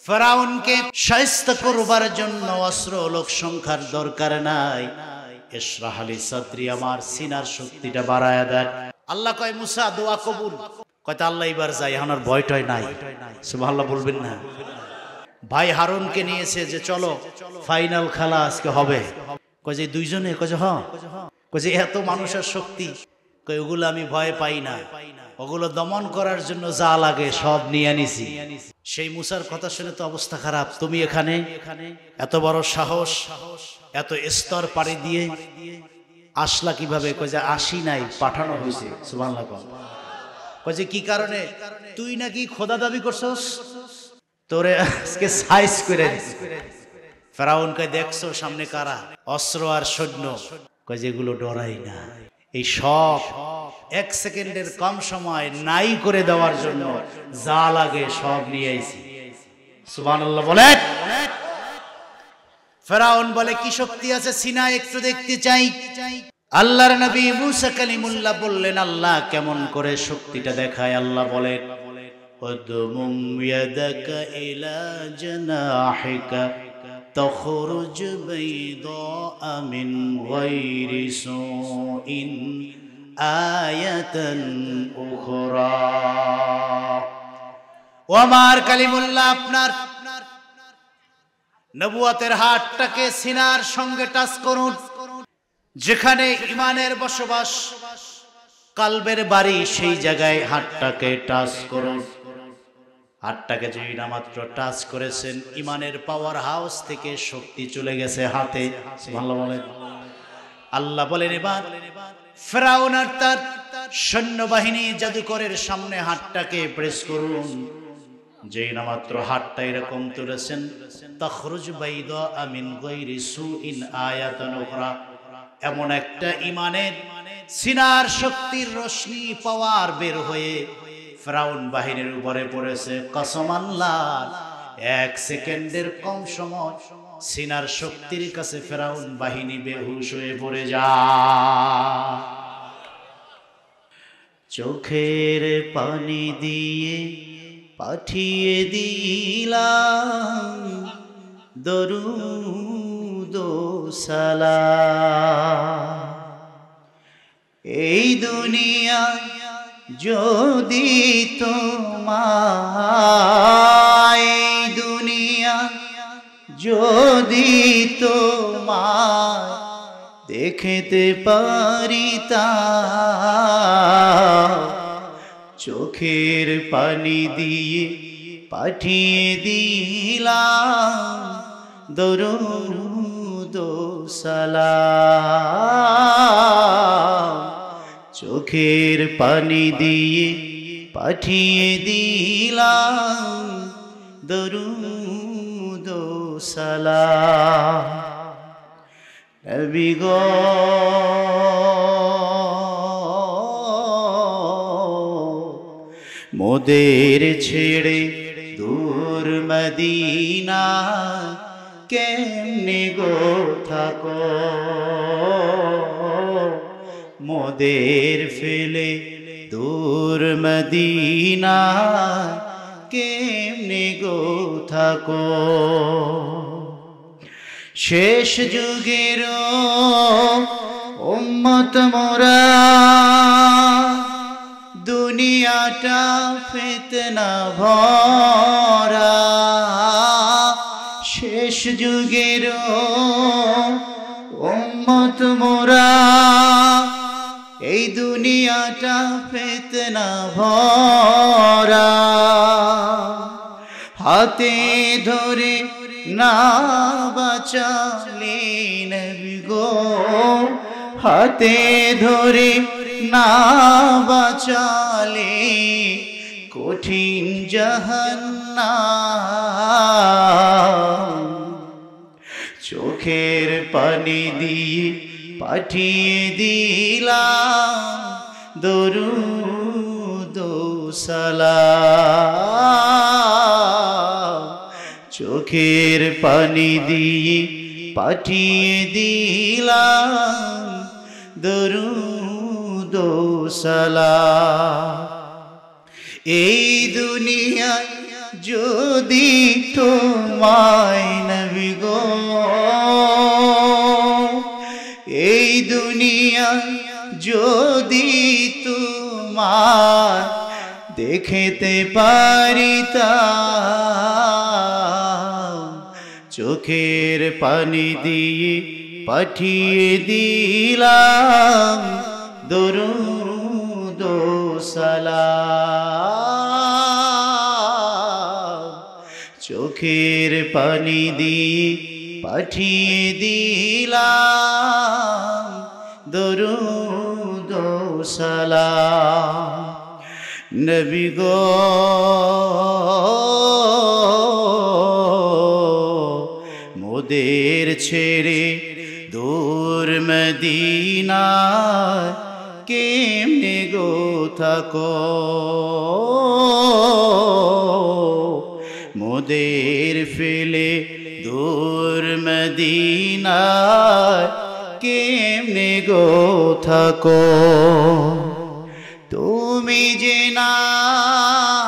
ফেরাউনকে শায়েস্তা করবার জন্য অস্ত্র লোক সংখ্যার দরকার নাই। ইশরাহ লি সাদরি, আমার সিনার শক্তিটা বাড়ায়া দেন। আল্লাহ কয় মুসা দোয়া কবুল। কয়টা আল্লাহ এবার যাই, এখন আর ভয়টয় নাই। সুবহানাল্লাহ বলবেন না? ভাই হারুনকে নিয়েছে যে চলো ফাইনাল খেলা আজকে হবে। কয় যে দুইজনে, কয় যে হ্যাঁ, কয় যে এত মানুষের শক্তি, কয় ওগুলো আমি ভয় পাই না, ওগুলো দমন করার জন্য যা লাগে সব নিয়ে আনিছি। সেই মুসার কথা শুনে তো অবস্থা খারাপ। তুমি এখানে এত বড় সাহস, এত স্তর পাড়ি দিয়ে আসলা কিভাবে? কয় যে আসি নাই, পাঠানো হয়েছে। সুবহানাল্লাহ। কয় যে কি কারণে? তুই নাকি খোদা দাবি করছস, তোরে আজকে সাইজ করে দিছি। ফেরাউন কয় দেখছো সামনে কারা, অস্ত্র আর সৈন্য। কয় যেগুলো ডরাই না, এই সব এক সেকেন্ডের কম সময় নাই করে দেওয়ার জন্য যা লাগে সব নিয়ে আইছি। সুবহানাল্লাহ বলেন। ফেরাউন বলে কি শক্তি আছে সিনা একটু দেখতে চাই। আল্লাহর নবী মুসা কালিমুল্লাহ বললেন আল্লাহ কেমন করে শক্তিটা দেখায়। আল্লাহ বলেন উদমুম ইয়াদাকা ইলা জানাহিকা তখরুজ বাইদা মিন গায়রি সুইন আয়াতান উখরা। ও আমার কালিমুল্লাহ, আপনার নবুয়তের হাতটাকে সিনার সঙ্গে টাচ করুন, যেখানে ঈমানের বসবাস, কালবের বাড়ি, সেই জায়গায় হাতটাকে টাচ করুন। হাতটাকে যদি না মাত্র টাচ করেছেন, ঈমানের পাওয়ার হাউস থেকে শক্তি চলে গেছে হাতে। ভালো বলেন। আল্লাহ বলেন এবার ফেরাউন আর তার সৈন্যবাহিনী জাদুকরের সামনে হাতটাকে প্রেস করুন। যেই না মাত্র হাতটা এরকম তুলেছেন, তখরুজ বাইদা মিন গায়রি সুইন আয়াতান উখরা, এমন একটা ঈমানের সিনার শক্তির রশ্মি পাওয়ার বের হয়ে ফেরাউন বাহিনীর উপরে পড়েছে। কসম আল্লাহর, এক সেকেন্ডের কম সময় সিনার শক্তির কাছে ফেরাউন বাহিনী বেহুশ হয়ে পড়ে যায়। চোখের পানি দিয়ে পাঠিয়ে দিলাম দরুদ ও সালাম। এই দুনিয়া যদি তোমায়, এই দুনিয়া যদি তোমায় দেখতে পারিতাম, চোখের পানি দিয়ে পাঠিয়ে দিলাম দরুদ ও সালাম। চোখের পানি দিয়ে পাঠিয়ে দিলাম দরুদ ও সালাম। নবী গো মোদের ছেড়ে দূর মদিনা কেমনে গো থাকো, মোদের ফেলে দূর মদিনা কেমনে গো থাকো। শেষ যুগের উম্মত মোরা, দুনিয়াটা ফিতনা ভরা। শেষ যুগের উম্মত মোরা, এই দুনিয়াটা ফিতনা ভরা। হাতে ধরে না বাঁচালে নবী গো, হাতে ধরে না বাঁচালে কঠিন জাহান্নাম। চোখের পানি দিয়ে পাঠিয়ে দিলাম দরুদ ও সালাম। চোখের পানি দিয়ে পাঠিয়ে দিলাম দরুদ ও সালাম। এই দুনিয়ায় যদি তোমায় নবী গো এই দুনিয়া যদি তোমার দেখতে পারিতাম চোখের পানি দিয়ে পাঠিয়ে দিলাম দরুদ ও সালাম চোখের পানি দিয়ে পাঠিয়ে দিলাম দরুদ ও সালাম নবী গো মোদের ছেড়ে দূর মদিনা কেমনে গো থাকো মোদের ফেলে দূর মদিনা কেমনে গো থাকো তুমি যে নাই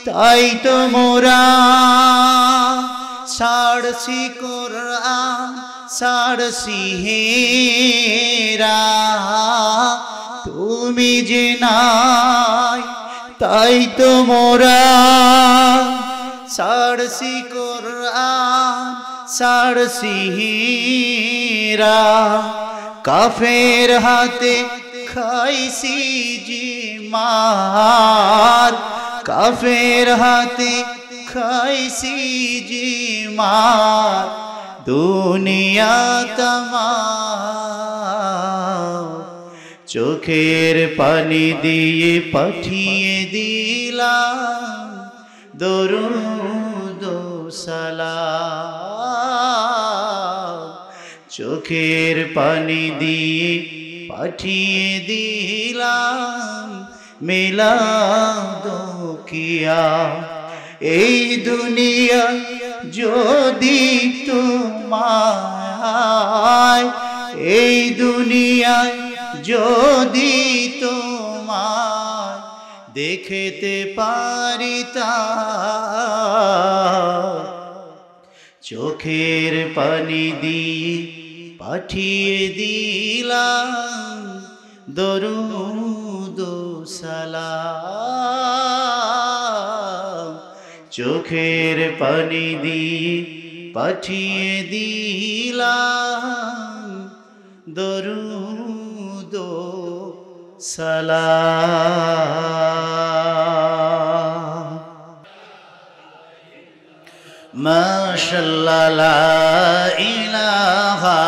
তাই তো মোরা ছাড়ছি কোরআন ছাড়ছি হেরা তুমি যে নাই তাই তো মোরা ছাড়ছি কোরআন ছাড়ছি হেরা কাফের হাতে খাইছি জি মার কাফের হাতে খাইছি জি মার দুনিয়া তামাম চোখের পানি দিয়ে পাঠিয়ে দিলাম দরুদ ও সালাম চোখের পানি দিয়ে পাঠিয়ে দিলাম মিলাদ কিয়া এই দুনিয়া যদি তোমায় এই দুনিয়ায় যদি তোমায় দেখতে পারিতাম চোখের পানি দিয়ে পাঠিয়ে দিলাম দরুদ ও সালাম চোখের পানি দিয়ে পাঠিয়ে দিলাম দরুদ ও সালাম মাশাআল্লাহ লা ইলাহা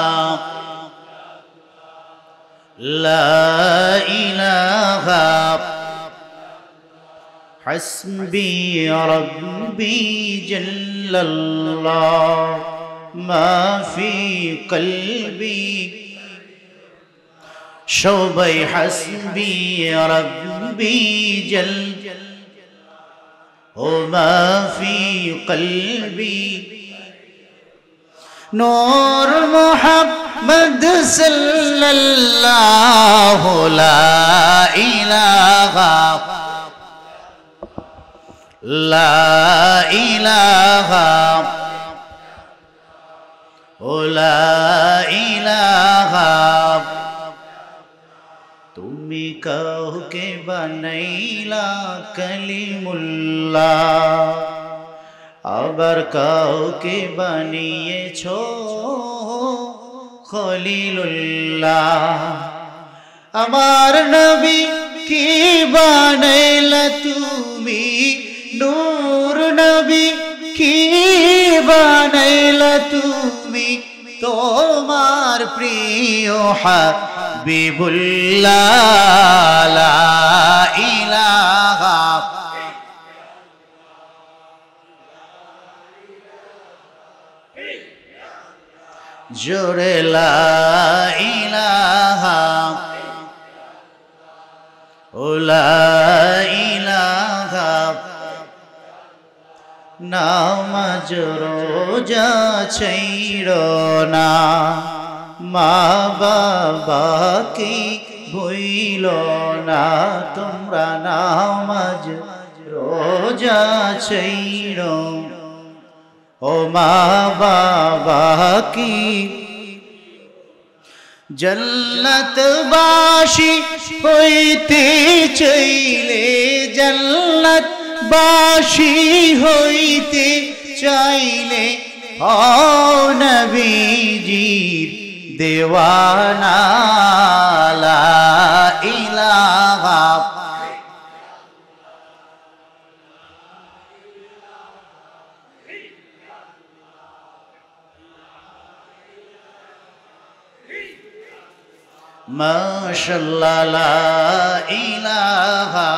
লা ইলাহা হাসবি রাব্বি জাল্লাল্লাহ মা ফি কলবি সবাই হাসবি রাব্বি জাল্লাল্লাহ ও মা ফি কলবি নূর মুহাম্মদ সাল্লাল্লাহু লা ইলাহা লা ইলাহা ও লা ইলাহা তুমি কাউকে বানাইলা কালিমুল্লাহ আবার কাউকে বানিয়েছো খলিলুল্লাহ আমার নবী কি বানাইলা তুমি নূর নবী কি বানাইলা তুমি তোমার প্রিয় হাবিবুল্লাহ লা ইলাহা জোরে লা ইলাহা ও লা ইলাহা নামাজ রোজা ছাইড়ো না মা বাবাকে ভুইলো না তোমরা নামাজ রোজা ছাইর ও মা বাবা কি জন্নতবাসী হইতে চাইলে জন্নতবাসী হইতে চাইলে হও নবীজির দেওয়ানা লা ইলাহা মাশাআল্লাহ লা ইলাহা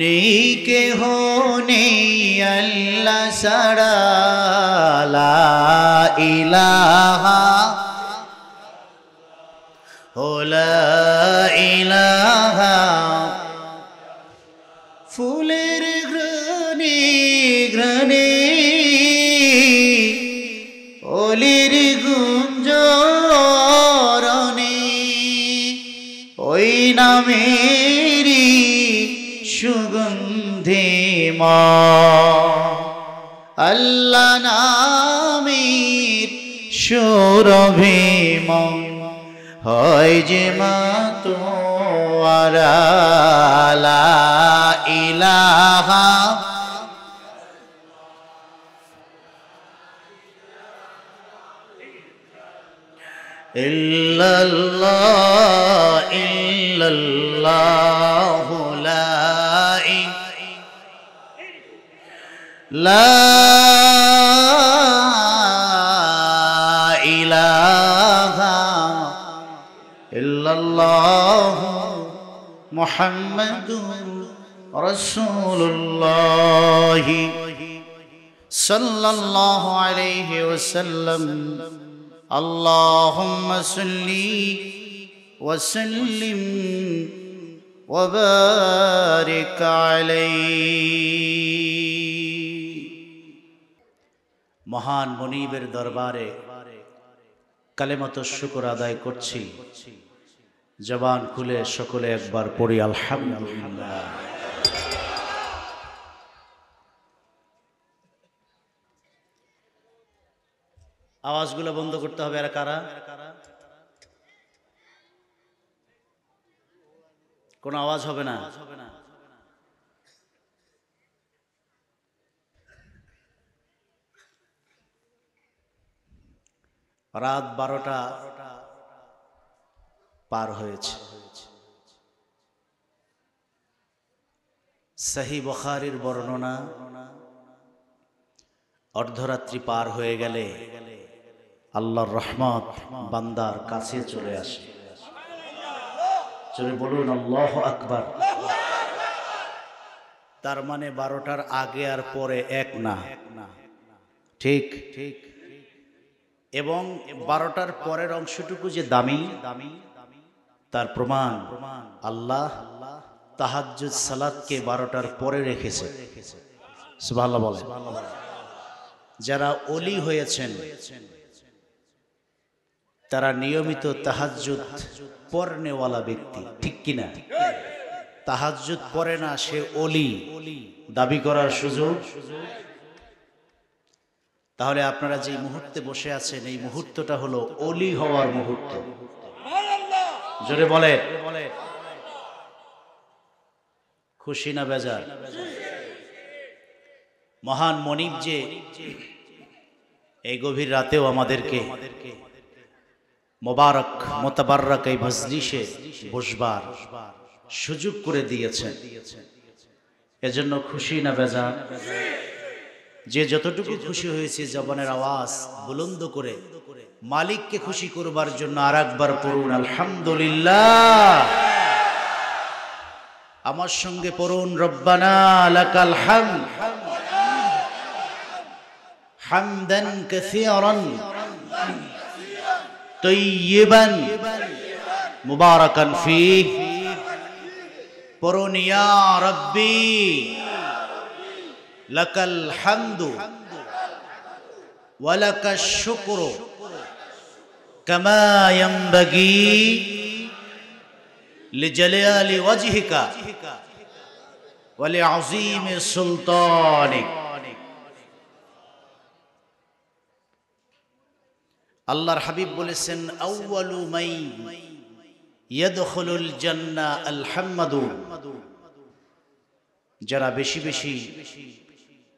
नीके होने अल्लाह सड़ा ला इलाहा हो ला इलाहा फूलेर घ्राणे घ्राणे ओलिर गुंजरणे ओई नामेरी सुगंधे मा अल्लाह नामेर सुरभि मा হয় যে মা তোমার লা ইলাহা ইল্লাল্লাহ ইল্লাল্লাহ لا إله إلا الله محمد رسول الله صلى الله عليه وسلم اللهم صل وسلم وبارك عليه মহান মনিবের দরবারে কালেমাত শুকর আদায় করছি জবান খুলে সকলে একবার পড়ি আলহামদুলিল্লাহ আওয়াজগুলো বন্ধ করতে হবে আর কারা কোনো আওয়াজ হবে না রাত 12টা পার হয়েছে সহিহ বুখারীর বর্ণনা অর্ধরাত্রি পার হয়ে গেলে আল্লাহর রহমত বান্দার কাছে চলে আসে চলে বলুন আল্লাহু আকবার তার মানে 12টার আগে আর পরে এক না ঠিক ঠিক এবং 12টার পরের অংশটুকু যে দামি তার প্রমাণ আল্লাহ তাহাজ্জুদ সালাতকে 12টার পরে রেখেছে সুবহানাল্লাহ বলে যারা ওলি হয়েছেন তারা নিয়মিত তাহাজ্জুদ পড়নেওয়ালা ব্যক্তি ঠিক কিনা তাহাজ্জুদ পড়ে না সে ওলি দাবি করার সুযোগ তাহলে আপনারা যে মুহূর্তে বসে আছেন এই মুহূর্তটা হলো ওলি হওয়ার মুহূর্ত জোরে বলে খুশি না বেজার মহান মনিব যে এই গভীর রাতেও আমাদেরকে মোবারক মোতাবাররক এই মজলিসে বসবার সুযোগ করে দিয়েছেন এজন্য খুশি না বেজার যে যতটুকু খুশি হয়েছে জবানের আওয়াজ বুলন্দ করে মালিককে খুশি করবার জন্য আরেকবার পড়ুন আলহামদুলিল্লাহ আমার সঙ্গে পড়ুন রব্বানা লাকাল হামদ হামদান কাসীরান তাইয়িবান মুবারাকান ফীহ পড়ুন ইয়া রাব্বি লাকাল হামদু ওয়া লাকাশ শুকরু কামা ইয়ানবাগি লিজালালি ওয়াজহিকা ওয়া লিআযীমি সুলতানিক। আল্লাহর হাবিব বলেছেন, আউয়ালু মাই ইয়াদখুলুল জান্নাহ আল হাম্মাদুন, যারা বেশি বেশি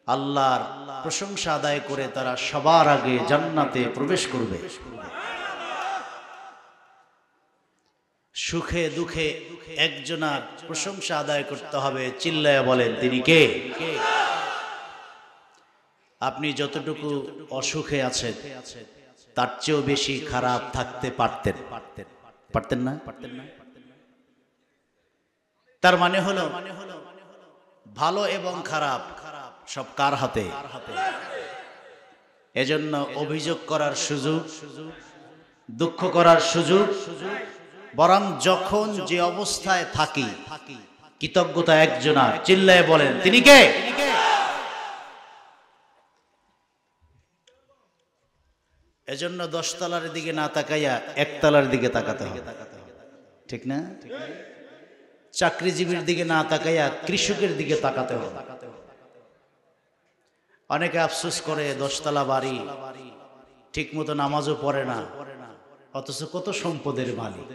আল্লাহর প্রশংসা আদায় করে তারা সবার আগে জান্নাতে প্রবেশ করবে। সুখে দুঃখে একজনের প্রশংসা আদায় করতে হবে, চিল্লায়া বলেন তিনি কে? আপনি যতটুকু অসুখে আছেন তার চেয়েও বেশি খারাপ থাকতে পারতেন না? তার মানে হলো ভালো এবং খারাপ সব কার হাতে? এজন্য অভিযোগ করার সুযোগ, দুঃখ করার সুযোগ, বরং যখন যে অবস্থায় থাকি কৃতজ্ঞতা একজনের, চিল্লায় বলেন তিনি কে? এজন্য 10 তলার দিকে না তাকাইয়া 1 তলার দিকে তাকাতে হবে, ঠিক না? চাকরিজীবীর দিকে না তাকাইয়া কৃষকের দিকে তাকাতে হবে। অনেকে আফসোস করে 10 তলা বাড়ি, ঠিক মতো নামাজও পড়ে না, অথচ কত সম্পদের মালিক।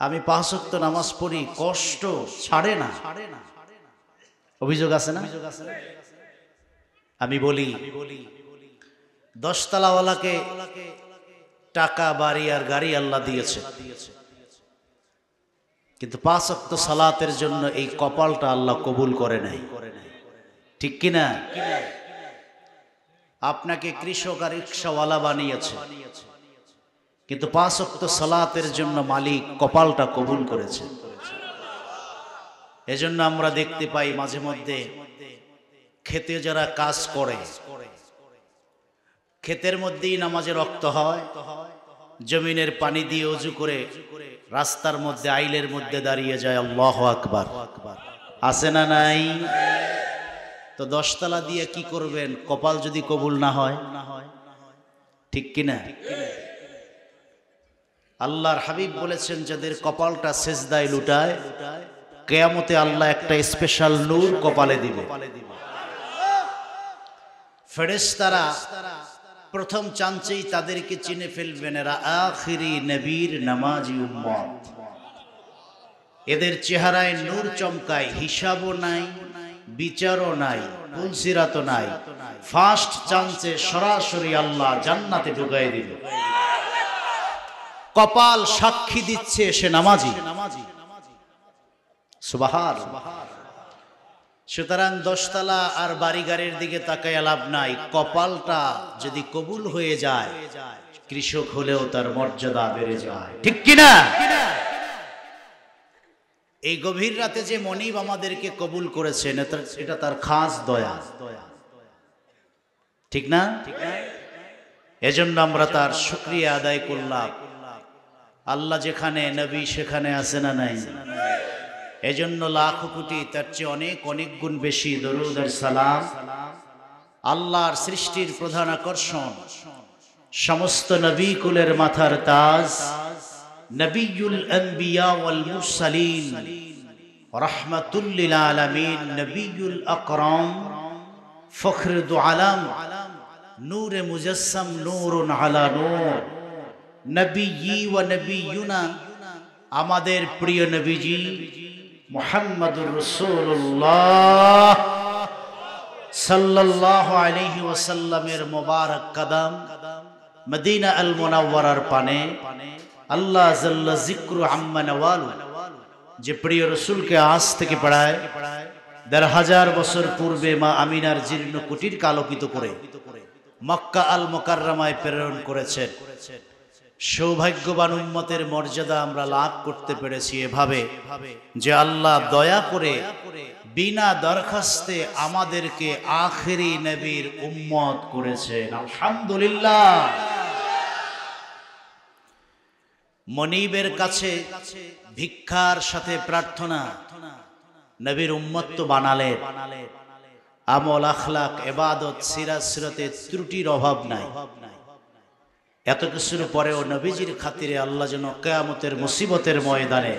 আমি 5 ওয়াক্ত নামাজ পড়ি, কষ্ট ছাড়ে না। অভিযোগ আছে না? আমি বলি 10 তলাওয়ালাকে টাকা, বাড়ি আর গাড়ি আল্লাহ দিয়েছে, কিন্তু 5 ওয়াক্ত সালাতের জন্য এই কপালটা আল্লাহ কবুল করে নাই, ঠিক কিনা? আপনাকে কৃষক আর রিকশাওয়ালা বানিয়েছে, কিন্তু 5 ওয়াক্ত সালাতের জন্য মালিক কপালটা কবুল করেছে। এজন্য আমরা দেখতে পাই মাঝে মধ্যে খেতে যারা কাজ করে, ক্ষেতের মধ্যেই নামাজে রক্ত হয়, জমিনের পানি দিয়ে ওযু করে রাস্তার মধ্যে আইলের মধ্যে দাঁড়িয়ে যায়, আল্লাহু আকবার। আছে না নাই? তো 10 তলা দিয়ে কি করবেন কপাল যদি কবুল না হয়, ঠিক কিনা? আল্লাহর হাবিব বলেছেন, যাদের কপালটা সেজদায় লুটায় কিয়ামতে আল্লাহ একটা স্পেশাল নূর কপালে দিবে। ফেরেশতারা প্রথম চান্সেই তাদেরকে চিনে ফেলবেন, এরা আখিরি নবীর নামাজি উম্মত। এদের চেহারায় নূর চমকায়, হিসাবও নাই, বিচারও নাই, পুলসিরাতও নাই। ফার্স্ট চান্সে সরাসরি আল্লাহ জান্নাতে ঢুকাই দিবে। কপাল সাক্ষী দিচ্ছে সে নামাজি। সুবহানাল্লাহ। সুতরাং 10 তলা আর বাড়ি গাড়ির দিকে তাকায় লাভ নাই। কপালটা যদি কবুল হয়ে যায়, কৃষক হলেও তার মর্যাদা বেড়ে যায়, ঠিক কিনা? এই গভীর রাতে যে মনিব আমাদেরকে কবুল করেছেন, এটা তার খাস দয়া, ঠিক না? এজন্য আমরা তার শুকরিয়া আদায় করলাম। আল্লাহ যেখানে, নবী সেখানে আছে না নাই? এজন্য লাখ কোটি, তার চেয়ে অনেক অনেক গুণ বেশি দরুদ আর সালাম। আল্লাহর সৃষ্টির প্রধান আকর্ষণ, সমস্ত নবী কুলের মাথার তাজ, নবিয়ুল আম্বিয়া ওয়াল মুরসালিন, রাহমাতুল লিল আলামিন, নবিয়ুল আকরাম, ফখরুল আলম, নূরে মুজাসসাম, নূরুন আলা নূর, নবিয়্যি ওয়া নবিয়ুনা, আমাদের প্রিয় নবীজি মুহাম্মাদুর রাসূলুল্লাহ সাল্লাল্লাহু আলাইহি ওয়াসাল্লামের মোবারক কদম মদিনা আল মুনাওয়ারার পানে, আল্লাহ জাল্লা যিকরু আম্মা নওয়ালু, যে প্রিয় রাসূলকে আজ থেকে প্রায় ১৫০০ বছর পূর্বে মা আমিনার জীর্ণ কুটিরকে আলোকিত করে মক্কা আল মুকাররমায় প্রেরণ করেছেন। সৌভাগ্যবান উম্মতের মর্যাদা আমরা লাভ করতে পেরেছি এভাবে যে আল্লাহ দয়া করে বিনা দরখাস্তে আমাদেরকে আখেরি নবীর উম্মত করেছেন। আলহামদুলিল্লাহ। মনিবের কাছে ভিক্ষার সাথে প্রার্থনা, নবীর উম্মত তো বানালেন। আমল, আখলাক, ইবাদত, সিরাত, সিরাতে ত্রুটির অভাব নাই। এত কিছুর পরেও নবীজির খাতিরে আল্লাহ যেন কিয়ামতের মুসিবতের ময়দানে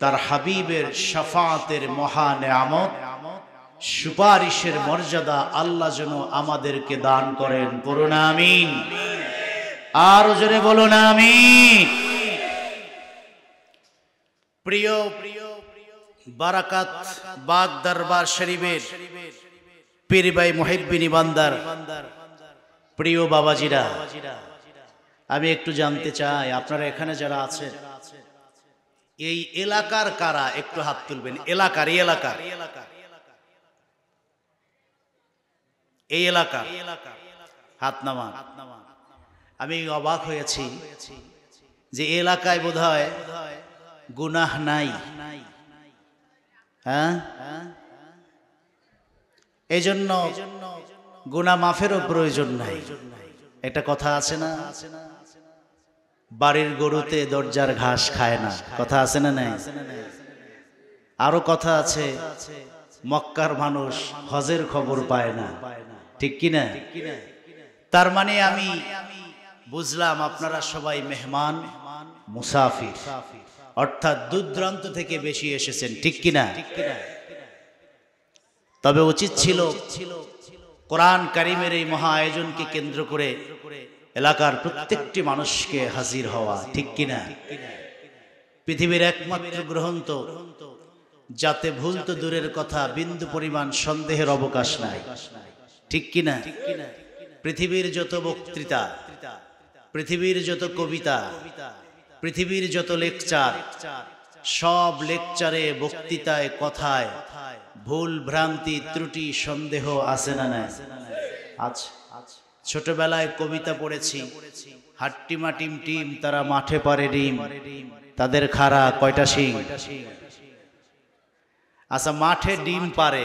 তার হাবিবের শাফাআতের মহা নেয়ামত সুপারিশের মর্যাদা আল্লাহ যেন আমাদেরকে দান করেন। পড়ুন আমিন। আর জোরে বলুন আমিন। প্রিয় বারাকাত বাগ দরবার শরীফের পীর ভাই মুহিব্বিন বান্দার প্রিয় বাবাজিরা, আমি একটু জানতে চাই আপনারা এখানে যারা আছেন এই এলাকার কারা, একটু হাত তুলবেন। এলাকার এই এলাকার হাত নামান। আমি অবাক হয়েছি যে এলাকায় বোধহয় গুনাহ নাই। হ্যাঁ, এই জন্য গুনাহ মাফেরও প্রয়োজন নাই। একটা কথা আছে না, বাড়ির গরুতে দরজার ঘাস খায় না, কথা আছে না নাই? আরো কথা আছে, মক্কার মানুষ হজের খবর পায় না, ঠিক কিনা? তার মানে আমি বুঝলাম আপনারা সবাই মেহমান মুসাফির, অর্থাৎ দূর দূরান্ত থেকে বেশি এসেছেন, ঠিক কিনা? তবে উচিত ছিল কোরআন কারীমের এই মহা আয়োজনকে কেন্দ্র করে এলাকার প্রত্যেকটি মানুষকে হাজির হওয়া, ঠিক কিনা? পৃথিবীর একমাত্র গ্রন্থ যাতে ভুল তো দূরের কথা, বিন্দু পরিমাণ সন্দেহের অবকাশ নাই, ঠিক কিনা? পৃথিবীর যত বক্তৃতা, পৃথিবীর যত কবিতা, পৃথিবীর যত লেকচার, সব লেকচারে, বক্তৃতায়, কথায় ভুল ভ্রান্তি ত্রুটি সন্দেহ আছে না নাই? আচ্ছা, ছোটবেলায় কবিতা পড়েছি, হাট্টিমা টিম টিম তারা মাঠে পারে ডিম, তাদের খাড়া কয়টা শিং? আচ্ছা, মাঠে ডিম পারে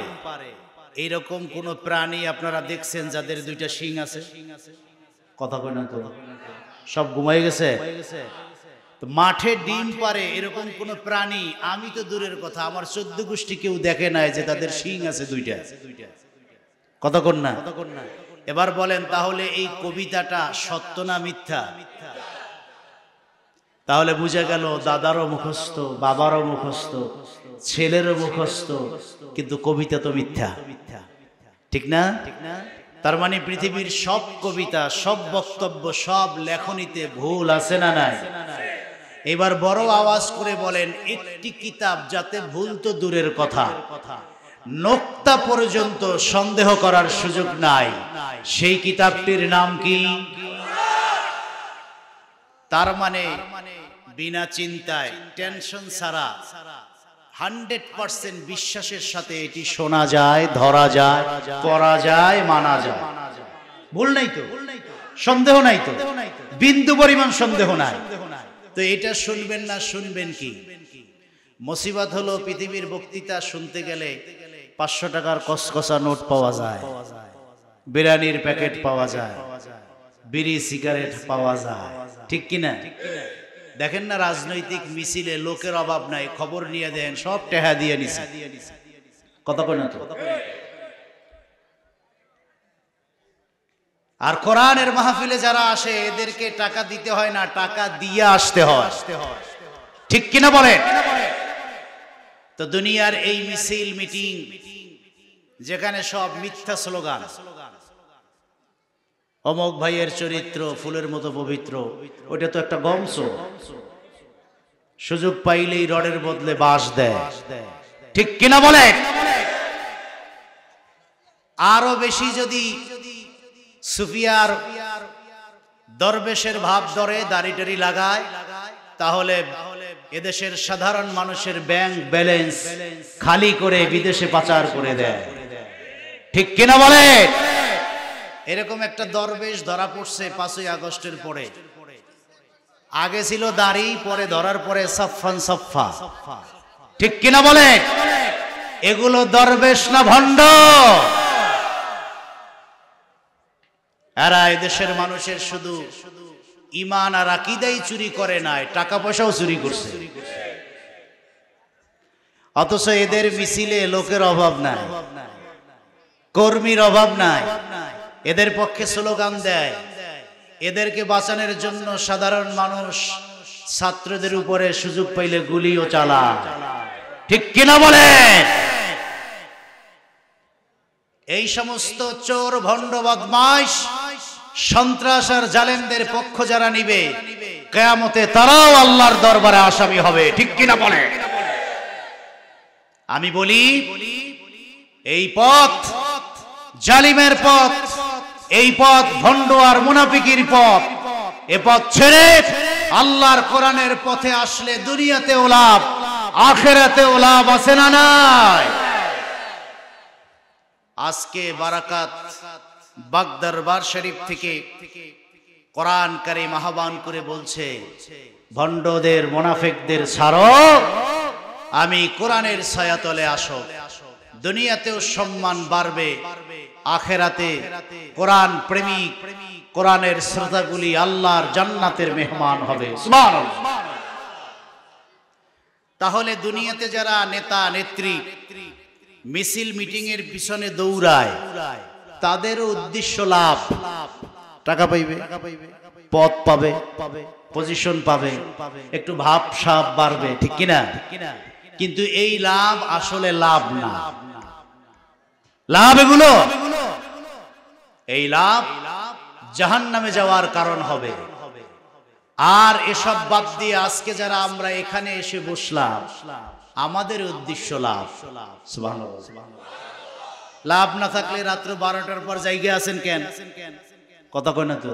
এইরকম কোন প্রাণী আপনারা দেখছেন যাদের দুইটা শিং আছে? কথা কয় না তো, সব ঘুমাই গেছে। মাঠে ডিম পারে এরকম কোন প্রাণী আমি তো দূরের কথা, আমার 14 গোষ্ঠী কেউ দেখে নাই যে তাদের শিং আছে দুইটা। কথা কন না? এবার বলেন, তাহলে এই কবিতাটা সত্য না মিথ্যা? তাহলে বুঝা গেল দাদারও মুখস্থ, বাবারও মুখস্থ, ছেলেরও মুখস্থ, কিন্তু কবিতা তো মিথ্যা, ঠিক না? তার মানে পৃথিবীর সব কবিতা, সব বক্তব্য, সব লেখনীতে ভুল আছে না নাই? এবার বড় আওয়াজ করে বলেন, একটি কিতাব যাতে ভুল তো দূরের কথা, নোক্তা পর্যন্ত সন্দেহ করার সুযোগ নাই, সেই কিতাবটির নাম কি? তার মানে বিনা চিন্তায়, টেনশন ছাড়া 100% বিশ্বাসের সাথে এটি শোনা যায়, ধরা যায়, পড়া যায়, মানা যায়। ভুল নাই তো, সন্দেহ নাই তো, বিন্দু পরিমাণ সন্দেহ নাই। তো এটা শুনবেন না, শুনবেন কি? মুসিবত হলো পৃথিবীর বক্তৃতা শুনতে গেলে 500 টাকার কসকসা নোট পাওয়া যায়, বিরিয়ানির প্যাকেট পাওয়া যায়, বিড়ি সিগারেট পাওয়া যায়, ঠিক কিনা? দেখেন না রাজনৈতিক মিছিলে লোকের অভাব নাই, খবর নিয়ে দেন সব টেহা দিয়ে নিছে, কথা কয় না তো? আর কোরআনের মাহফিলে যারা আসে এদেরকে টাকা দিতে হয় না, টাকা দিয়ে আসতে হয়, ঠিক কিনা বলেন? তো দুনিয়ার এই মিছিল মিটিং যেখানে সব মিথ্যা স্লোগান, অমক ভাইয়ের চরিত্র ফুলের মতো পবিত্র, ওটা তো একটা গমস, সুযোগ পাইলেই রডের বদলে বাঁশ দেয়, ঠিক কিনা বলেন? আরো বেশি যদি সুফিয়ার দরবেশের ভাব ধরে, দাড়ি টাড়ি লাগায়, তাহলে এদেশের সাধারণ মানুষের ব্যাংক ব্যালেন্স খালি করে বিদেশে পাচার করে দেয়, ঠিক কিনা বলে? এরকম একটা দরবেশ ধরা পড়ছে 5ই আগস্টের পরে। আগে ছিল দাড়ি, পরে ধরার পরে সাফান সাফা, ঠিক কিনা বলে? এগুলো দরবেশ না ভণ্ড? এরা এদেশের মানুষের শুধু ঈমান আর আকীদাই চুরি করে নাই, টাকা পয়সাও চুরি করছে। অথচ এদের মিছিলে লোকের অভাব নাই, কর্মীর অভাব নাই, এদের পক্ষে স্লোগান দেয়, এদেরকে বাঁচানোর জন্য সাধারণ মানুষ ছাত্রদের উপরে সুযোগ পাইলে গুলিও চালায়, ঠিক কিনা বলেন? এই সমস্ত চোর, ভণ্ড, বদমাইশ, সন্ত্রাস আর জালেমদের পক্ষ যারা নিবে, কিয়ামতে তারাও আল্লাহর দরবারে আসামি হবে, ঠিক কিনা বলে? আমি বলি, এই পথ জালিমের পথ, এই পথ ভণ্ড আর মুনাফিকির পথ। এ পথ ছেড়ে আল্লাহর কোরআনের পথে আসলে দুনিয়াতেও লাভ, আখিরাতেও লাভ আছে না নাই? আজকে বারাকাত বাগদরবার শরীফ থেকে কোরআন কারীম আহ্বান করে বলছে, ভণ্ডদের, মুনাফিকদের ছাড়ো, আমি কোরআনের ছায়াতলে আসো। দুনিয়াতেও সম্মান বাড়বে, আখিরাতে কোরআন প্রেমিক, কোরআনের শ্রোতাগুলি আল্লাহর জান্নাতের মেহমান হবে, সুবহানাল্লাহ। তাহলে দুনিয়াতে যারা নেতা নেত্রী মিছিল মিটিং এর পিছনে দৌড়ায়, তাদেরও উদ্দেশ্য লাভ, টাকা পাইবে, পদ পাবে, পজিশন পাবে, একটু ভাব সাব বাড়বে, ঠিক কিনা? কিন্তু এই লাভ আসলে লাভ না। লাভ এগুলো, এই লাভ জাহান্নামে যাওয়ার কারণ হবে। আর এসব বাদ দিয়ে আজকে যারা আমরা এখানে এসে বসলাম, আমাদের উদ্দেশ্য লাভ, সুবহানাল্লাহ। লাভ না থাকলে রাত্র 12টার পর জায়গা আছেন কেন? কথা কয় না তো?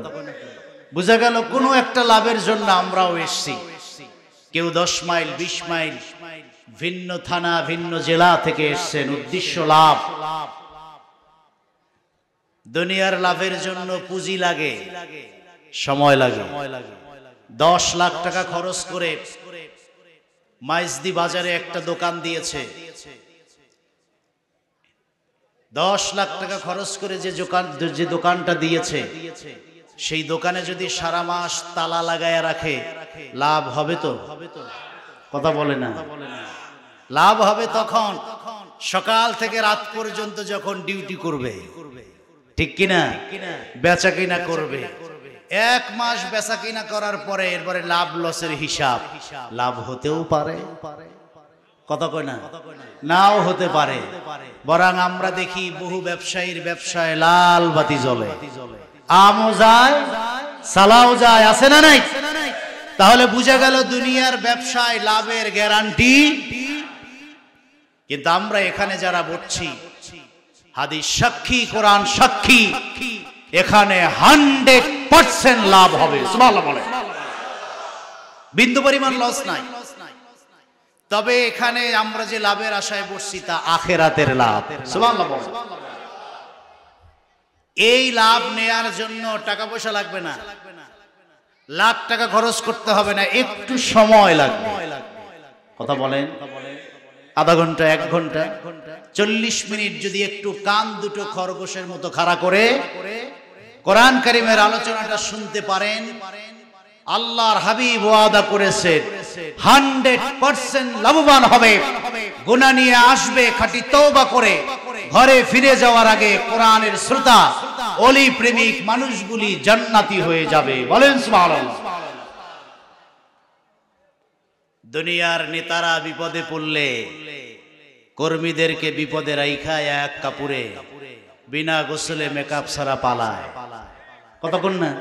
বুঝা গেল কোনো একটা লাভের জন্য আমরাও এসছি। কেউ 10 মাইল 20 মাইল ভিন্ন থানা ভিন্ন জেলা থেকে এসছেন, উদ্দেশ্য লাভ। দুনিয়ার লাভের জন্য পুঁজি লাগে, সময় লাগে। 10 লাখ টাকা খরচ করে মাইজদি বাজারে একটা দোকান দিয়েছে। 10 লাখ টাকা খরচ করে যে দোকানটা দিয়েছে, সেই দোকানে যদি সারা মাস তালা লাগায় রাখে, লাভ হবে তো? কথা বলে না? লাভ হবে তখন সকাল থেকে রাত পর্যন্ত যখন ডিউটি করবে, ঠিক কিনা? বেচা কিনা করবে। 1 মাস বেচা কিনা করার পরে এরপরে লাভ লসের হিসাব, লাভ হতেও পারে, কথা কয় না? নাও হতে পারে। বরং আমরা দেখি বহু ব্যবসায়ীর ব্যবসায় লাল বাতি জ্বলে, আমও যায়, সালাও যায়, আছে না নাই? তাহলে বুঝা গেল দুনিয়ার ব্যবসায় লাভের গ্যারান্টি। কিন্তু আমরা এখানে যারা বসছি, হাদিস সাক্ষী, কোরআন সাক্ষী, এখানে 100% লাভ হবে, সুবহানাল্লাহ বলে। বিন্দু পরিমাণ লস নাই। তবে এখানে আমরা যে লাভের আশায় বসছি তা আখিরাতের লাভ, সুবহানাল্লাহ বলে। এই লাভ নেয়ার জন্য টাকা পয়সা লাগবে না, লাখ টাকা খরচ করতে হবে না, একটু সময় লাগবে। কথা বলেন? আধা ঘন্টা, 1 ঘন্টা, 40 মিনিট যদি একটু কান দুটো খরগোশের মতো খাড়া করে কোরআন কারীমের আলোচনাটা শুনতে পারেন, আল্লাহর হাবিব ওয়াদা করেছেন 100% লাভবান হবে। গুনাহ নিয়ে আসবে খাঁটি তওবা করে, ঘরে ফিরে যাওয়ার আগে কোরআনের শ্রোতা, ওলি প্রেমিক মানুষগুলি জান্নাতি হয়ে যাবে, বলেন সুবহানাল্লাহ। দুনিয়ার নেতারা বিপদে পড়লে কর্মীদেরকে বিপদে রাইখা এক কাপড়ে বিনা গোসলে মেকআপ ছাড়া পালায়, কতক্ষণ না?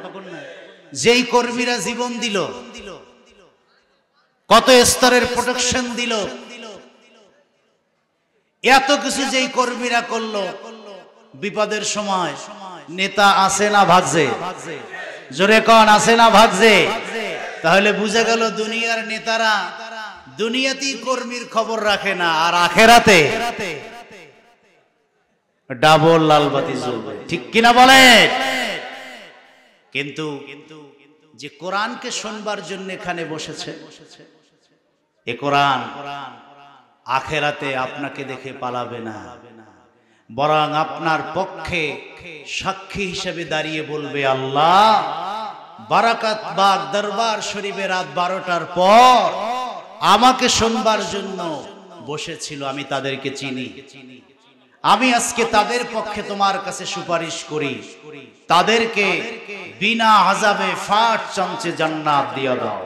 যেই কর্মীরা জীবন দিল, কত স্তরের প্রোটেকশন দিল, এত কিছু যেই কর্মীরা করলো, বিপদের সময় নেতা আসে না ভাগছে? জোরে কোন আসে না ভাগছে? তাহলে বুঝা গেল দুনিয়ার নেতারা দুনিয়াতেই কর্মীর খবর রাখে না, আর আখিরাতে ডাবল লাল বাতি জ্বলবে, ঠিক কিনা বলেন? কিন্তু যে কোরআনকে শুনবার জন্য এখানে বসেছে, এ কোরআন আখিরাতে আপনাকে দেখে পালাবে না, বরং আপনার পক্ষে সাক্ষী হিসেবে দাঁড়িয়ে বলবে, আল্লাহ বারাকাত বাগ দরবার শরীফে রাত 12টার পর আমাকে শুনবার জন্য বসেছিল, আমি তাদেরকে চিনি। আমি আজকে তাদের পক্ষে তোমার কাছে সুপারিশ করি, তাদেরকে বিনা আযাবে ফাট চামচে জান্নাত দিয়ে দাও।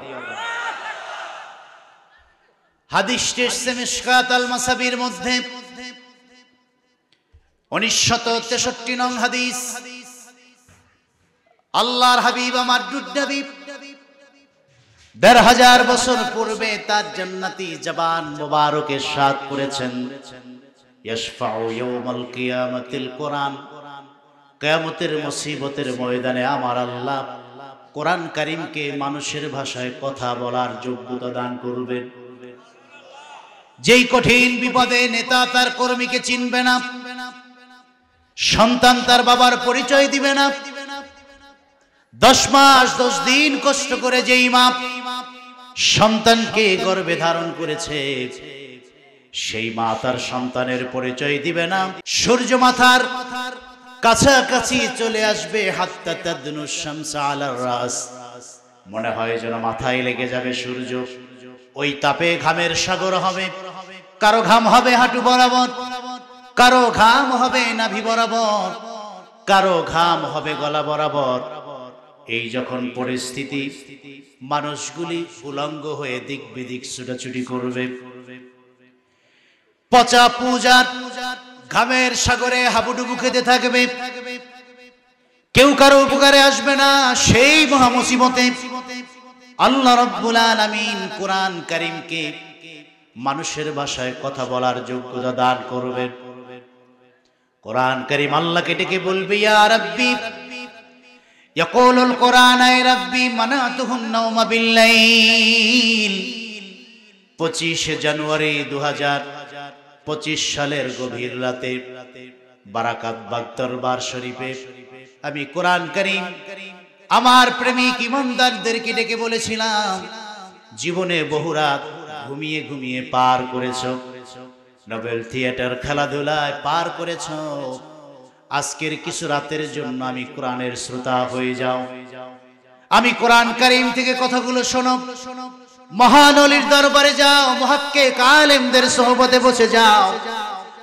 হাদিসটি এসেছে মিশকাত আল মাসাবির মধ্যে 1963 নং হাদিস। আল্লাহর হাবিব আমার নবী ১৫০০ বছর পূর্বে তার জান্নাতি জবান মোবারকে ইরশাদ করেছেন, ইয়াশফাউ ইয়াউমাল কিয়ামাতিল কোরআন, কিয়ামতের মুসিবতের ময়দানে আমার আল্লাহ কোরআন কারীমকে মানুষের ভাষায় কথা বলার যোগ্যতা দান করবেন। যেই কঠিন বিপদে নেতা তার কর্মীকে চিনবে না, সন্তান তার বাবার পরিচয় দিবে না, 10 মাস 10 দিন কষ্ট করে যেই মা সন্তানকে গর্ভে ধারণ করেছে, সেই মা তার সন্তানের পরিচয় দিবে না। সূর্য মাথার কাছাকাছি চলে আসবে, হাত্তা তাদনু শামসা আলার রাস, মনে হয় যেন মাথায় লেগে যাবে সূর্য। ওই তাপে ঘামের সাগর হবে, কারো ঘাম হবে হাঁটু বরাবর, কারো ঘাম হবে নাভি বরাবর, কারো ঘাম হবে গলা বরাবর। এই যখন পরিস্থিতি, মানুষগুলি উলঙ্গ হয়ে দিক বিদিক ছুটাছুটি করবে, পচা পূজার ঘামের সাগরে হাবুডুবু খেতে থাকবে, কেউ কারো উপকারে আসবে না। সেই মহা মুসিবতে আল্লাহ রাব্বুল আলামিন কোরআন কারীমকে মানুষের ভাষায় কথা বলার যোগ্যতা দান করবেন। কোরআন কারীম আল্লাহকে ডেকে বলবে, ইয়া রাব্বি, ইয়াকুলুল কোরআন, ইয়া রাব্বি মানাতুহুম নাওমা বিল্লাইল। 25 জানুয়ারি 2025 সালের গভীর রাতে বারাকাত বাগ দরবার শরীফে আমি কোরআন কারীম আমার প্রেমিক ইমানদারদেরকে ডেকে বলেছিলাম, জীবনে বহু রাত ঘুমিয়ে ঘুমিয়ে পার করেছো, নোবেল থিয়েটার খেলাধুলায় পার করেছো, আজকের কিছু রাতের জন্য আমি কোরআনের শ্রোতা হয়ে যাও। আমি কোরআন কারীম থেকে কথাগুলো শোনো, মহান ওলির দরবারে যাও, মুহাক্কিক আলেমদের সোহবতে বসে যাও।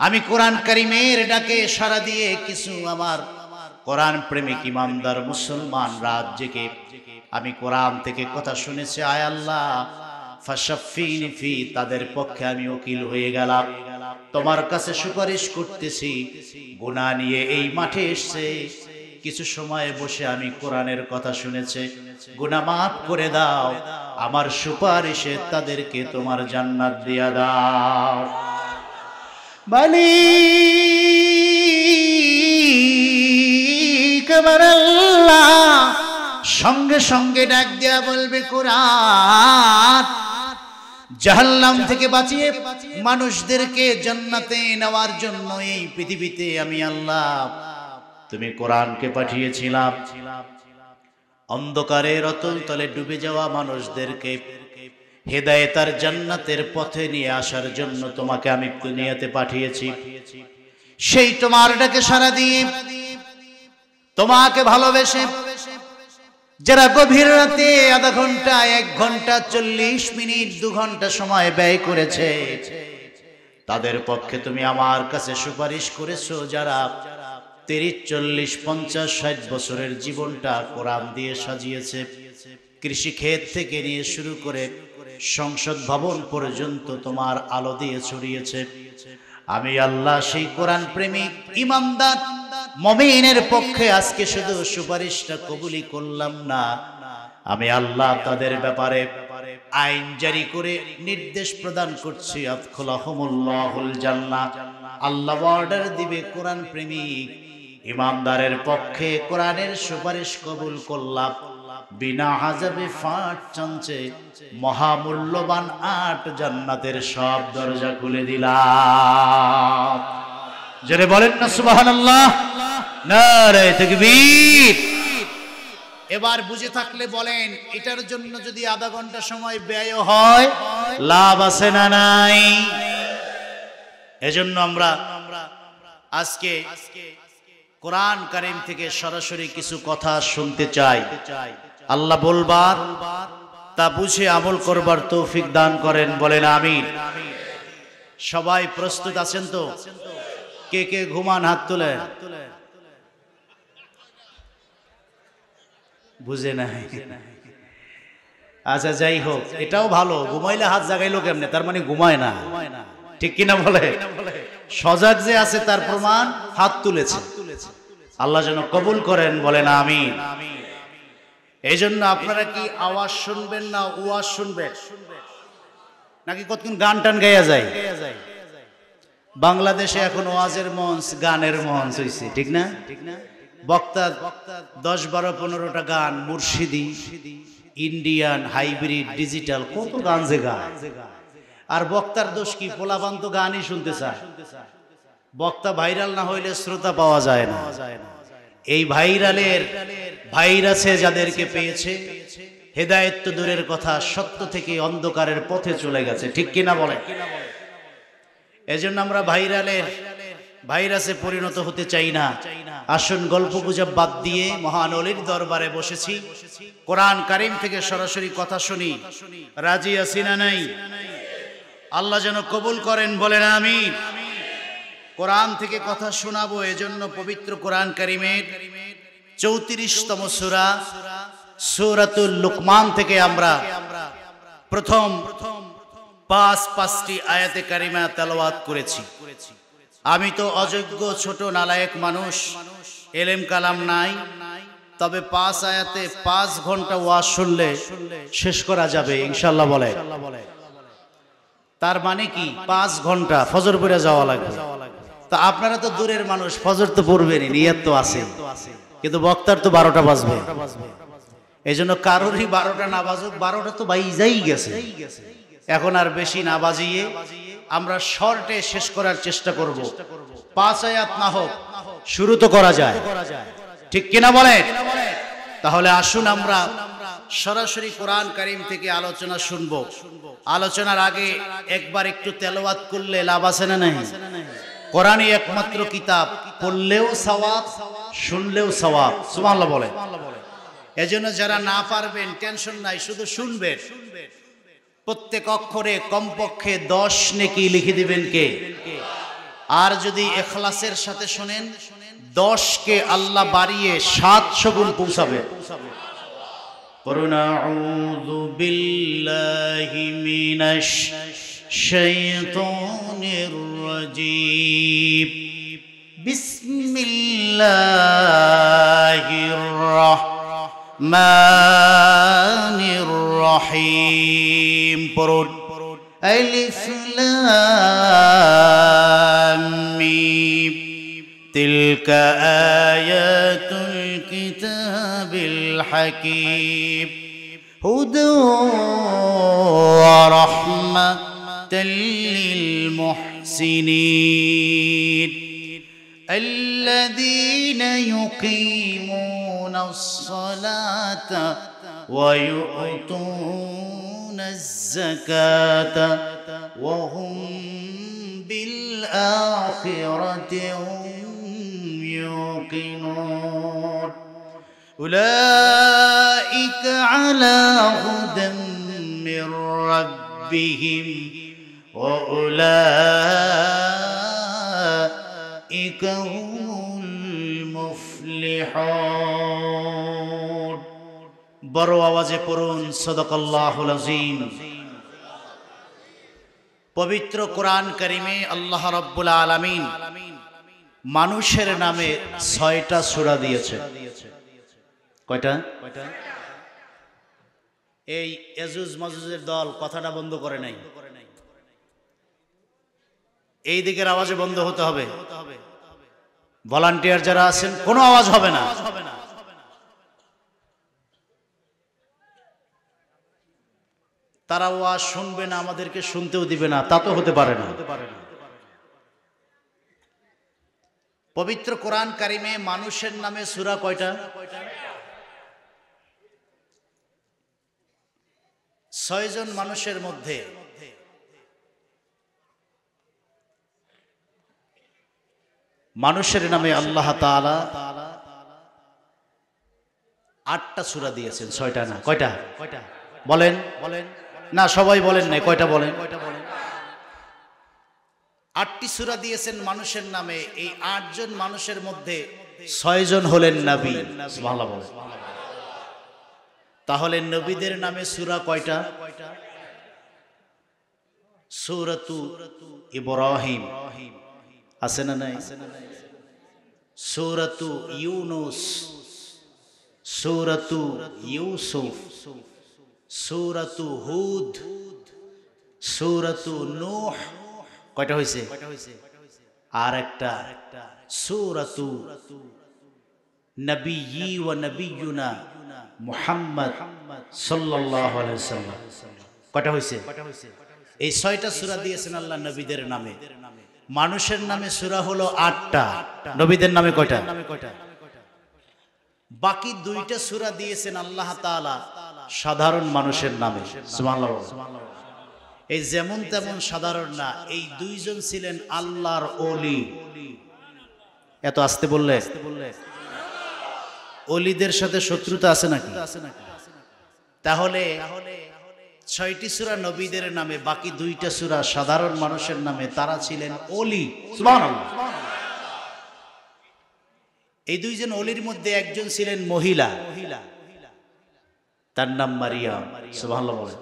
আমি কোরআন কারীমের ডাকে সাড়া দিয়ে কিছু আমার কোরআন প্রেমিক ইমানদার মুসলমান রাত জেগে আমি কোরআন থেকে কথা শুনেছি। আয় আল্লাহ ফাশাফিনি ফি, তাদের পক্ষে আমি উকিল হয়ে গেলাম, তোমার কাছে সুপারিশ করতেছি। গুনাহ নিয়ে এই মাঠে এসেছে, কিছু সময় বসে আমি কোরআনের কথা শুনেছে, গুনাহ মাফ করে দাও, আমার সুপারিশে তাদেরকে তোমার জান্নাত দিয়া দাও। মালিক আমার আল্লাহ সঙ্গে সঙ্গে ডাক দেয়া বলবে, কোরআন জাহান্নাম থেকে বাঁচিয়ে মানুষদেরকে জান্নাতে নেওয়ার জন্য এই পৃথিবীতে আমি আল্লাহ তুমি কোরআনকে পাঠিয়েছিলাম। অন্ধকারের অতল তলে ডুবে যাওয়া মানুষদেরকে হেদায়েতের জান্নাতের পথে নিয়ে আসার জন্য তোমাকে আমি দুনিয়াতে পাঠিয়েছি। সেই তোমার ডাকে সাড়া দিয়ে, তোমাকে ভালোবেসে যারা গভীর রাতে আধা ঘন্টা, 1 ঘন্টা, 40 মিনিট, 2 ঘন্টা সময় ব্যয় করেছে, তাদের পক্ষে তুমি আমার কাছে সুপারিশ করেছো। যারা 30, 40, 50, 60 বছরের জীবনটা কোরআন দিয়ে সাজিয়েছে, কৃষি ক্ষেত থেকে নিয়ে শুরু করে সংসদ ভবন পর্যন্ত তোমার আলো দিয়ে ছড়িয়েছে, আমি আল্লাহ সেই কোরআন প্রেমিক ইমানদার মুমিনের পক্ষে আজকে শুধু সুপারিশটা কবুলই করলাম না, আমি আল্লাহ তাদের ব্যাপারে আইন জারি করে নির্দেশ প্রদান করছি, আদখুলাহুমুল্লাহুল জান্নাহ। আল্লাহ অর্ডার দিবে, কোরআন প্রেমিক ইমানদারের পক্ষে কোরআনের সুপারিশ কবুল করলাম, বিনা আযাবে ফাট চামচে মহামূল্যবান 8 জান্নাতের সব দরজা খুলে দিলাম। জোরে বলেন না সুবহানাল্লাহ, নারে তাকবীর। এবার বুঝে থাকলে বলেন, এটার জন্য যদি আধা ঘন্টা সময় ব্যয় হয়, লাভ আছে না নাই? এজন্য আমরা আজকে কোরআন কারীম থেকে সরাসরি কিছু কথা শুনতে চাই। আল্লাহ বলবার তা বুঝে আমল করবার তৌফিক দান করেন, বলেন আমিন। সবাই প্রস্তুত আছেন তো? কে কে ঘুমান হাত তোলেন। বুঝে নাই। আচ্ছা যাই হোক, এটাও ভালো, ঘুমাইলে হাত জাগাইলো কেমনে, তার মানে ঘুমায় না, ঠিক কিনা বলে? সজাগ যে আছে তার প্রমাণ হাত তুলেছে। আল্লাহ যেন কবুল করেন, বলেন আমিন। এই জন্য আপনারা কি আওয়াজ শুনবেন না ওয়াজ শুনবেন, নাকি কতক্ষণ গান টান গাইয়া যায়? বাংলাদেশে এখন ওয়াজের মঞ্চ, গানের মঞ্চ হয়েছে, ঠিক না? বক্তা 10-12-15টা গান, মুর্শিদি, ইন্ডিয়ান, হাইব্রিড, ডিজিটাল, কত গান যে গায়। আর বক্তার দোষ কি? পোলাপান তো গানই শুনতে চায়। বক্তা ভাইরাল না হইলে শ্রোতা পাওয়া যায় না। এই ভাইরাসে যাদেরকে পেয়েছে, হেদায়েত তো দূরের কথা, সত্য থেকে অন্ধকারের পথে চলে গেছে, ঠিক কিনা বলে? এজন্য আমরা ভাইরাসে পরিণত হতে চাই না। আসুন গল্প গুজব বাদ দিয়ে মহান ওলির দরবারে বসেছি, কোরআন কারীম থেকে সরাসরি কথা শুনি। রাজি আছি না নাই? আল্লাহ যেন কবুল করেন, বলেন আমিন। কোরআন থেকে কথা শোনাবো, এজন্য পবিত্র কোরআন কারীমের 34তম সূরা সূরাতুল লুকমান থেকে আমরা প্রথম 5টি আয়াতে কারিমা তেলাওয়াত করেছি। আমি তো অযোগ্য ছোট নালায়েক মানুষ, এলেম কালাম নাই, তবে 5 আয়াতে 5 ঘন্টা ওয়াজ শুনলে শেষ করা যাবে ইনশাআল্লাহ, বলে। তার মানে কি 5 ঘন্টা ফজর পড়ে যাওয়া লাগবে। তা আপনারা তো দূরের মানুষ, ফজর তো পড়বেনই, নিয়ত তো আছে, কিন্তু বক্তার তো 12টা বাজবে। এই জন্য কারোরই 12টা না বাজুক, 12টা তো বাইজাই গেছে, এখন আর বেশি না বাজিয়ে আমরা শর্টে শেষ করার চেষ্টা করব। 5 আয়াত না হোক, শুরু তো করা যায়, ঠিক কিনা বলে? তাহলে আসুন আমরা সরাসরি কোরআন কারীম থেকে আলোচনা শুনব। আলোচনার আগে একবার একটু তেলাওয়াত করলে লাভ আছে না নাই? কোরআনই একমাত্র কিতাব, পড়লেও সওয়াব, শুনলেও সওয়াব, সুবহানাল্লাহ বলে। এজন্য যারা না পারবেন টেনশন নাই, শুধু শুনবেন। প্রত্যেক অক্ষরে কমপক্ষে 10 নেকি লিখে দিবেন কে? আর যদি ইখলাসের সাথে শুনেন, 10 কে আল্লাহ বাড়িয়ে 700 গুণ পৌঁছাবে। قُلْ أَعُوذُ بِاللَّهِ مِنَ الشَّيْطَانِ الرَّجِيمِ بِسْمِ اللَّهِ الرَّحْمَنِ الرَّحِيمِ পড়ুন, ألف لام ميم تلك آيات الكتاب الحكيم هدى ورحمة للمحسنين الذين يقيمون الصلاة ويؤتون الزكاة وهم بالآخرة هم يوقنون أولئك على هدى من ربهم وأولئك هم المفلحون বড় আওয়াজে পড়ুন সাদাকাল্লাহুল আযীম। পবিত্র কোরআন কারীমে আল্লাহ রাব্বুল আলামিন মানুষের নামে 6টা সূরা দিয়েছে। কয়টা? এই ইয়াজুজ মাজুজের দল কথাটা বন্ধ করে নাই, এই দিকের আওয়াজে বন্ধ হতে হবে। ভলান্টিয়ার যারা আছেন কোনো আওয়াজ হবে না। তারা ওয়াজ শুনবে না, আমাদেরকে শুনতেও দিবে না, তা তো হতে পারে না। পবিত্র কোরআন কারীমে মানুষের নামে সূরা কয়টা? 6 জন মানুষের মধ্যে মানুষের নামে আল্লাহ তাআলা 8টা সূরা দিয়েছেন। 6টা না, কয়টা? বলেন না, সবাই বলেন না, কয়টা বলেন? 8টি সূরা দিয়েছেন মানুষের নামে। এই 8 জন মানুষের মধ্যে 6 জন হলেন নবী। সুবহানাল্লাহ বলেন। তাহলে নবীদের নামে সূরা কয়টা? সূরাতু ইব্রাহিম আছে না নাই? সূরাতু ইউনুস, সূরাতু ইউসুফ, সূরাতু হুদ, সূরাতু নূহ। কয়টা হইছে? আর একটা সূরাতু নবিয়্যি ওয়া নবিয়্যুনা মুহাম্মদ সাল্লাল্লাহু আলাইহি ওয়াসাল্লাম। কয়টা হইছে? এই 6টা সূরা দিয়েছেন আল্লাহ নবীদের নামে। মানুষের নামে সূরা হলো 8টা, নবীদের নামে কয়টা? বাকি 2টা সূরা দিয়েছেন আল্লাহ তাআলা সাধারণ মানুষের নামে। সুবহানাল্লাহ। এই যেমন তেমন সাধারণ না, এই 2 জন ছিলেন আল্লাহর ওলি। এত আস্তে বললে? ওলিদের সাথে শত্রুতা আছে নাকি? তাহলে 6টি সূরা নবীদের নামে, বাকি 2টা সূরা সাধারণ মানুষের নামে। তারা ছিলেন ওলি। সুবহানাল্লাহ। এই 2 জন ওলির মধ্যে একজন ছিলেন মহিলা, তার নাম মারিয়াম। সুবহানাল্লাহ বলেন।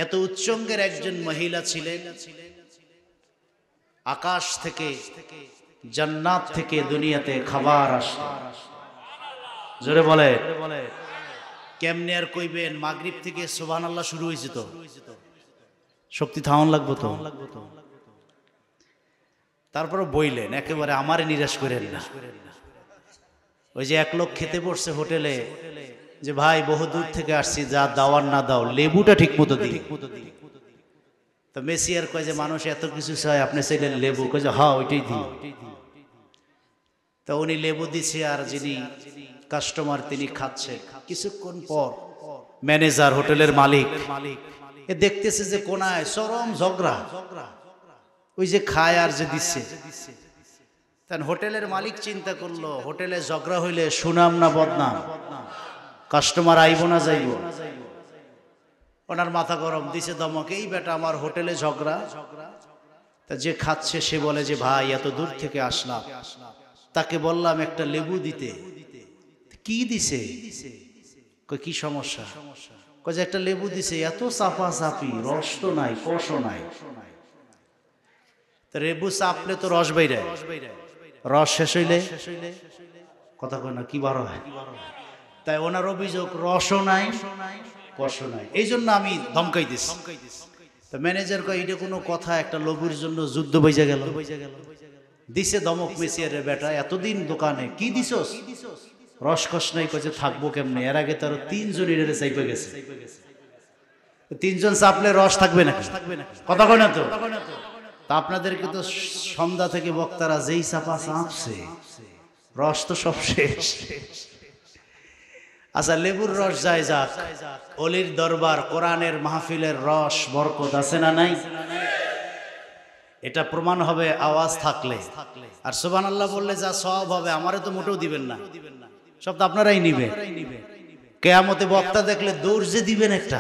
এত উচ্চঙ্গের একজন মহিলা ছিলেন, আকাশ থেকে জান্নাত থেকে দুনিয়াতে খাবার আসতো। জোরে বলে। কেমনে আর কইবেন? মাগরিব থেকে সুবহানাল্লাহ শুরু হয়েছে, তো শক্তি থাউন লাগবো তো। তারপরে বইলেন, একেবারে আমারে নিরাশ করেন না। ওই যে 1 লোক খেতে বসছে হোটেলে, যে ভাই বহু দূর থেকে আসছি, যা দাওয়ার না দাও, লেবুটা ঠিক মতো দিই। তো মেসিয়ার কয় যে মানুষ এত কিছু চায়, আপনি চাইলেন লেবু। কয় যে হ্যাঁ ওইটাই দিই। তো উনি লেবু দিছে, আর যিনি কাস্টমার তিনি খাচ্ছে। কিছুক্ষণ পর ম্যানেজার, হোটেলের মালিক, এ দেখতেছে যে কোনায় চরম ঝগড়া, ওই যে খায় আর যে দিচ্ছে। তখন হোটেলের মালিক চিন্তা করলো, হোটেলে ঝগড়া হইলে সুনাম না বদনাম? কাস্টমার আইব না যাইব? ওনার মাথা গরম, দিছে ধমক, এই বেটা আমার হোটেলে ঝগড়া। তা যে খাচ্ছে সে বলে যে ভাই এত দূর থেকে আসলাম, তাকে বললাম একটা লেবু দিতে, কি দিছে? কই কি সমস্যা? কই যে একটা লেবু দিছে, এত চাপা চাপি, রস তো নাই, কষও নাই। তো লেবু চাপলে তো রস বাইরে, রস শেষ হইলে কথা কয় না, কি বার হয়? তাই ওনার অভিযোগ রসও নাই, কষও নাই, এই জন্য আমি ধমকাই দিছি। তো ম্যানেজার কয় এটা কোনো কথা? একটা লেবুর জন্য যুদ্ধ বইজা গেল। দিছে ধমক মেসিয়ারে, বেটা এতদিন দোকানে কি দিছস? রস কষ নাই। কয়েছে থাকবো কেমনে? এর আগে তার 3 জন এটারে চাইপে গেছে। 3 জন চাপলে রস থাকবে না? কথা কয় না তো? তা আপনাদেরকে তো সন্ধ্যা থেকে বক্তারা যেই চাপা চাপছে, রস তো সব শেষ। আচ্ছা লেবুর রস যায় যাক, অলির দরবার, কোরআনের মাহফিলের রস বরকত আছে না নাই? এটা প্রমাণ হবে আওয়াজ থাকলে। আর সুবহানাল্লাহ বললে যা সওয়াব হবে, আমারে তো মোটেও দিবেন না, সব তো আপনারাই নিবেন। কিয়ামতে বক্তা দেখলে দৌড় যে দিবেন একটা,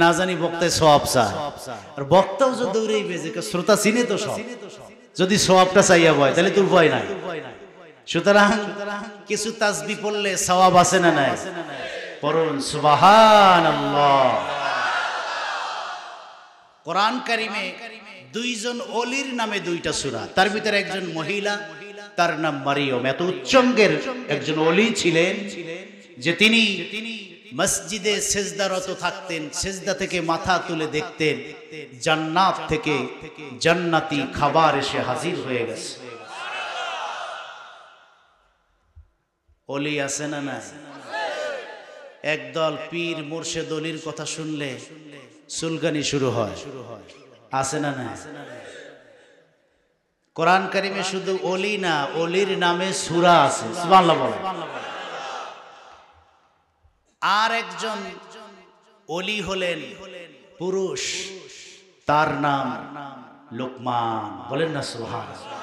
না জানি বক্তায় সওয়াব চায়, আর বক্তাও যে দৌড়াইবে যে শ্রোতা চিনে তো সব। যদি সওয়াবটা চাইয়া বয় তাহলে তো উপায় নাই। সুতরাং কিছু তাসবিহ পড়লে সওয়াব আছে না নাই? পড়ুন সুবহানাল্লাহ। কোরআন কারিমে 2 জন ওলির নামে 2টা সূরা, তার ভিতরে একজন মহিলা, তার নাম মারিয়ম। এত উচ্চঙ্গের একজন ওলি ছিলেন যে তিনি মসজিদে সেজদারত থাকতেন, সেজদা থেকে মাথা তুলে দেখতেন জান্নাত থেকে জান্নাতি খাবার এসে হাজির হয়ে গেছে। ওলি আছে না না? একদল পীর মুর্শিদ ওলির কথা শুনলে চুলকানি শুরু হয়, আছে না না? কোরআন কারিমে শুধু ওলি না, ওলির নামে সূরা আছে। সুবহানাল্লাহ বলেন। আর একজন ওলি হলেন পুরুষ, তার নাম লুকমান। বলেন না সুবহানাল্লাহ।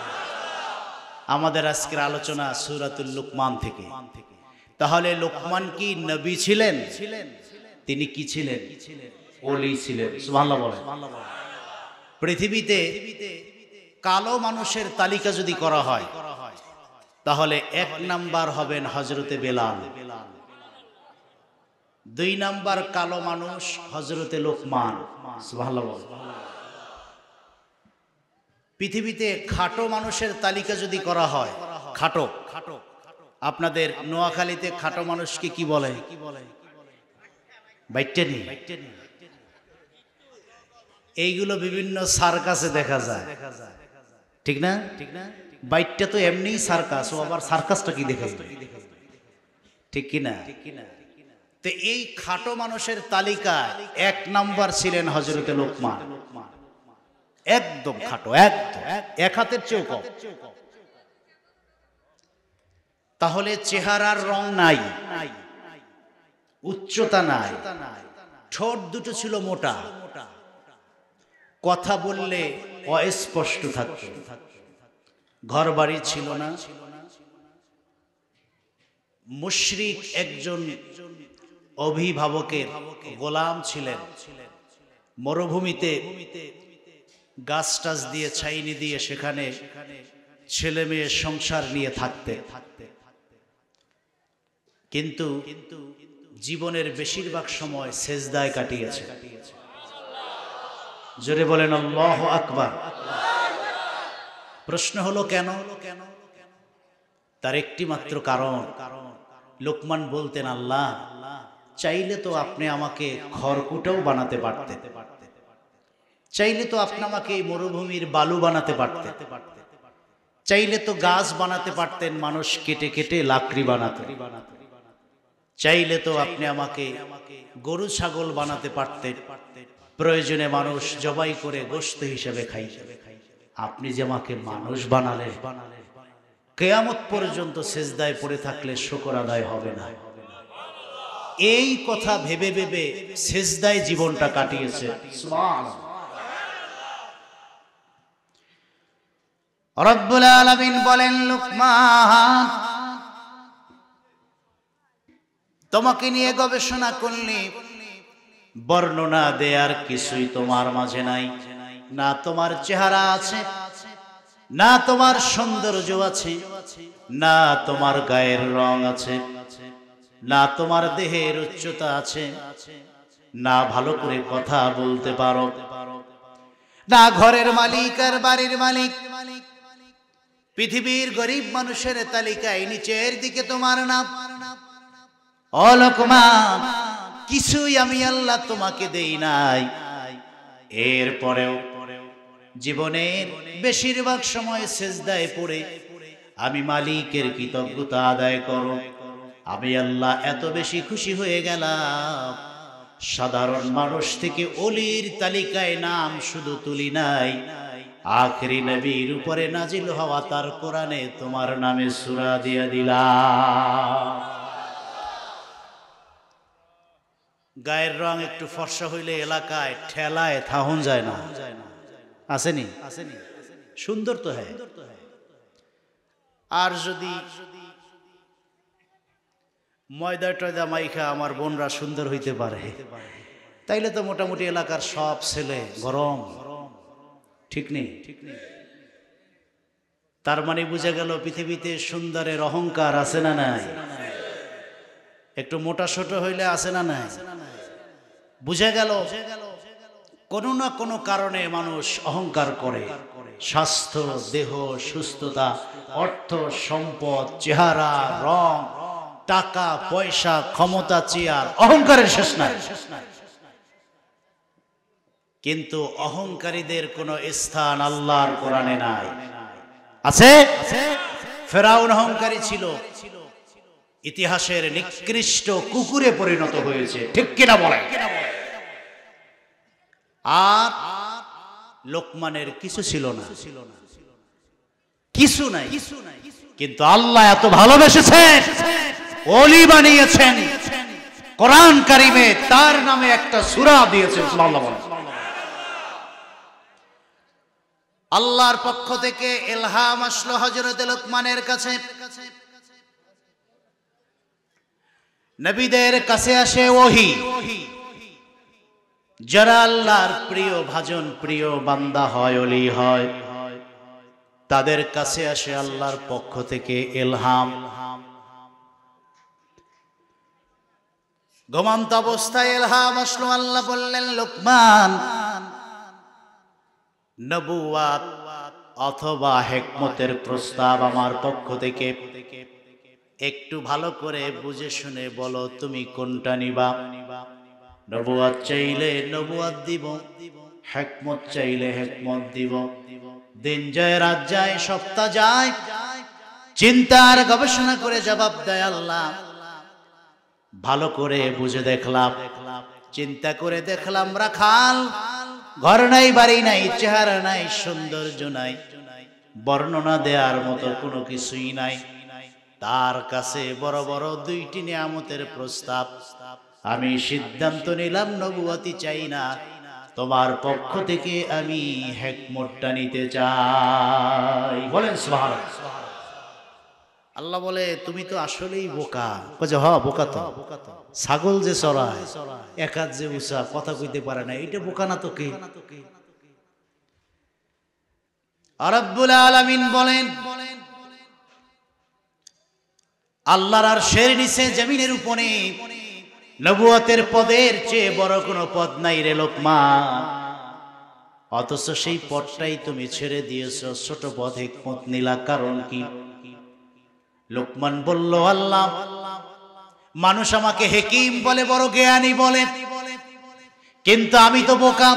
আমাদের আজকের আলোচনা সূরাতুল লুকমান থেকে। তাহলে লুকমান কি নবী ছিলেন? তিনি কি ছিলেন? ওলি ছিলেন। সুবহানাল্লাহ বলেন। পৃথিবীতে কালো মানুষের তালিকা যদি করা হয় তাহলে 1 নাম্বার হবেন হযরতে বেলাল, 2 নাম্বার কালো মানুষ হযরতে লোকমান। সুবহানাল্লাহ। পৃথিবীতে খাটো মানুষের তালিকা যদি করা হয়, খাটো, আপনাদের নোয়াখালীতে খাটো মানুষকে কি বলে? বাইটেনি। এইগুলো বিভিন্ন সার্কাসে দেখা যায়, ঠিক না? বাইটটা তো এমনিই সার্কাস, ও আবার সার্কাসটা কি দেখে, ঠিক কিনা? তো এই খাটো মানুষের তালিকায় 1 নাম্বার ছিলেন হযরতে লোকমান। একদম খাটো, একদম 1 হাতের চেয়েও কম। তাহলে চেহারার রং নাই, উচ্চতা নাই, ঠোঁট দুটো ছিল মোটা, কথা বললে অস্পষ্ট থাকত, ঘর বাড়ি ছিল না, মুশরিক একজন অভিভাবকের গোলাম ছিলেন, মরুভূমিতে গাছ টাছ দিয়ে ছাইনি দিয়ে সেখানে ছেলে মেয়ে সংসার নিয়ে থাকতে, কিন্তু জীবনের বেশিরভাগ সময় সেজদায় কাটিয়েছে। জোরে বলেন আল্লাহু আকবার। প্রশ্ন হলো কেন? তার একটি মাত্র কারণ, লোকমান বলতেন, আল্লাহ চাইলে তো আপনি আমাকে খড়কুটাও বানাতে পারতেন, চাইলে তো আপনি আমাকে এই মরুভূমির বালু বানাতে পারতেন, চাইলে তো গাছ বানাতে পারতেন, মানুষ কেটে কেটে লাকড়ি বানাতে, চাইলে তো আপনি আমাকে গরু ছাগল বানাতে পারতেন, প্রয়োজনে মানুষ জবাই করে গোশত হিসেবে খাই, আপনি যে আমাকে মানুষ বানালেন, কিয়ামত পর্যন্ত সেজদায় পড়ে থাকলে শুকর আদায় হবে না। এই কথা ভেবে ভেবে সেজদায় জীবনটা কাটিয়েছে। সুবহানাল্লাহ। রব্বুল আলামিন বলেন, লোকমান তোমাকে নিয়ে গবেষণা করলে বর্ণনা দেয়ার কিছুই তোমার মাঝে নাই, না তোমার চেহারা আছে, না তোমার সৌন্দর্য আছে, না তোমার গায়ের রং আছে, না তোমার দেহের উচ্চতা আছে, না ভালো করে কথা বলতে পারো, না ঘরের মালিক আর বাড়ির মালিক। পৃথিবীর গরিব মানুষের তালিকায় নিচের দিকে তোমার নাম। ও লোকমান, কিছুই আমি আল্লাহ তোমাকে দেই নাই, এরপরেও জীবনের বেশিরভাগ সময় সেজদায় পড়ে আমি মালিকের কৃতজ্ঞতা আদায় করো। আমি আল্লাহ এত বেশি খুশি হয়ে গেলাম, সাধারণ মানুষ থেকে ওলির তালিকায় নাম শুধু তুলি নাই, আখেরি নবীর উপরে নাজিল হওয়া তার কোরআনে তোমার নামে সূরা দিয়ে দিলাম। গায়ের রং একটু ফর্সা হইলে এলাকায় ঠেলায় থাহুন যায় না, আসেনি? সুন্দর তো হ্যাঁ। আর যদি ময়দা টয়দা মাইখা আমার বোনরা সুন্দর হইতে পারে, তাইলে তো মোটামুটি এলাকার সব ছেলে গরম, ঠিক নেই? তার মানে বুঝা গেল পৃথিবীতে সুন্দরের অহংকার আছে না নাই? একটু মোটা ছোট হইলে আছে না নাই? বুঝা গেল কোনো না কোনো কারণে মানুষ অহংকার করে। স্বাস্থ্য, দেহ, সুস্থতা, অর্থ, সম্পদ, চেহারা, রং, টাকা পয়সা, ক্ষমতা, চেয়ার, অহংকারের শেষ নাই। কিন্তু অহংকারীদের কোনো স্থান আল্লাহর কোরআনে নাই। আছে? ফেরাউন অহংকারী ছিল, ইতিহাসের নিকৃষ্ট কুকুরে পরিণত হয়েছে, ঠিক কিনা বলে? আর লোকমানের কিছু ছিল না, কিছু নাই, কিন্তু আল্লাহ এত ভালোবেসেছেন, ওলি বানিয়েছেন, কোরআন কারিমে তার নামে একটা সূরা দিয়েছেন। সুবহানাল্লাহ। আল্লাহর পক্ষ থেকে ইলহাম আসলো হযরত লোকমানের কাছে। নবীদের কাছে আসে ওহী, যারা আল্লাহর প্রিয় ভাজন, প্রিয় বান্দা হয়, ওলি হয়, তাদের কাছে আসে আল্লাহর পক্ষ থেকে ইলহাম। ঘুমন্ত অবস্থায় ইলহাম আসলো, আল্লাহ বললেন, লোকমান, নবুয়াত অথবা হিকমতের প্রস্তাব আমার পক্ষ থেকে, একটু ভালো করে বুঝে শুনে বলো তুমি কোনটা নিবা। নবুয়াত চাইলে নবুয়াত দিব, হিকমত চাইলে হিকমত দিব। দিন যায়, রাত যায়, সপ্তাহ যায়, চিন্তার গবেষণা করে জবাব দেয় আল্লাহ। ভালো করে বুঝে দেখলাম, চিন্তা করে দেখলাম, রাখাল ঘর নাই, বাড়ি নাই, চেহারা নাই, সৌন্দর্য নাই, বর্ণনা দেওয়ার মতো কোনো কিছুই নাই। তার কাছে বড় বড় দুইটি নিয়ামতের প্রস্তাব। আমি সিদ্ধান্ত নিলাম নবুয়তি চাই না, তোমার পক্ষ থেকে আমি হিকমতটা নিতে চাই। বলেন সুবহানাল্লাহ। আল্লাহ বলে, তুমি তো আসলেই বোকা। কয়ে, হ বোকা তো। ছাগল যে চড়ায়, এক হাত যে উঁচা, কথা কইতে পারে না, এটা বোকা না তো কে? রব্বুল আলামিন বলেন, আল্লাহর আরশের নিচে জমিনের উপরে নবুয়তের পদের চেয়ে বড় কোনো পদ নাই রে লোকমান। অথচ সেই পদটাই তুমি ছেড়ে দিয়েছো, ছোট পদ হিকমত নিলা, কারণ কি? লোকমান বলল, আল্লাহ, মানুষ আমাকে হাকিম বলে, বড় জ্ঞানী বলে, কিন্তু আমি তো বোকা।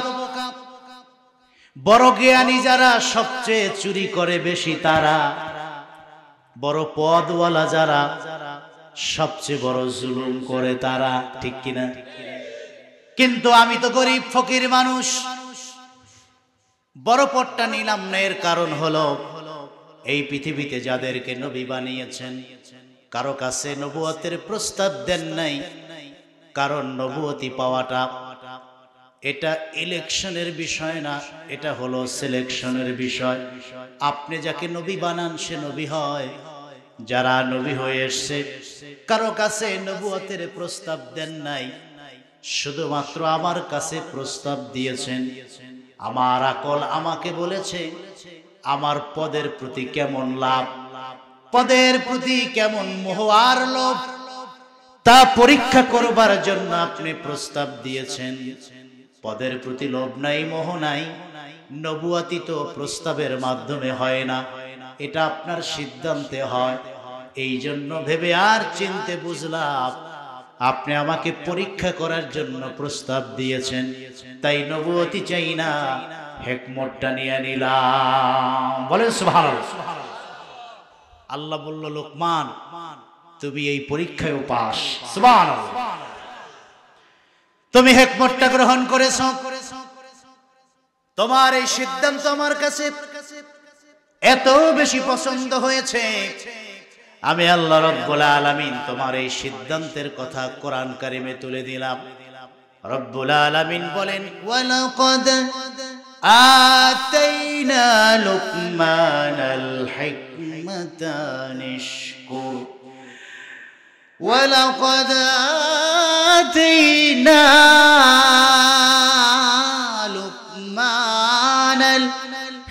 বড় জ্ঞানী যারা সবচেয়ে চুরি করে বেশি তারা, বড় পদওয়ালা যারা সবচেয়ে বড় জুলুম করে তারা, ঠিক কিনা? কিন্তু আমি তো গরিব ফকির মানুষ, বড় পদটা নিলাম না। এর কারণ হলো, এই পৃথিবীতে যাদেরকে নবী বানিয়েছেন, কারো কাছে নবুয়তের প্রস্তাব দেন নাই। কারণ নবুয়তি পাওয়াটা এটা ইলেকশনের বিষয় না, এটা হলো সিলেকশনের বিষয়। আপনি যাকে নবী বানান সে নবী হয়। যারা নবী হয়ে এসছে, কারো কাছে নবুয়তের প্রস্তাব দেন নাই, শুধুমাত্র আমার কাছে প্রস্তাব দিয়েছেন। আমার আকল আমাকে বলেছে আমার পদের প্রতি কেমন লাভ, পদের প্রতি কেমন মোহ আর লোভ, তা পরীক্ষা করবার জন্য আপনি প্রস্তাব দিয়েছেন। পদের প্রতি লোভ নাই, মোহ নাই, নবুয়তি তো প্রস্তাবের মাধ্যমে হয় না, এটা আপনার সিদ্ধান্তে হয়। এই জন্য ভেবে আর চিনতে বুঝলাম আপনি আমাকে পরীক্ষা করার জন্য প্রস্তাব দিয়েছেন, তাই নবুয়তি চাই না, হিকমতটা নিয়ে নিলাম। বলেন সুবহানাল্লাহ। আল্লাহ বলল, লোকমান, তুমি এই পরীক্ষায় পাস। সুবহানাল্লাহ। তুমি হিকমতটা গ্রহণ করেছো, তোমার এই সিদ্ধান্ত আমার কাছে এত বেশি পছন্দ হয়েছে, আমি আল্লাহ রব্বুল আলামিন তোমার এই সিদ্ধান্তের কথা কোরআন কারিমে তুলে দিলাম। রব্বুল আলামিন বলেন, ওয়ালাকাদ আতাইনা লুকমানাল হিকমাতা নিশকুর, ওয়ালাকাদ আতাইনা লুকমানাল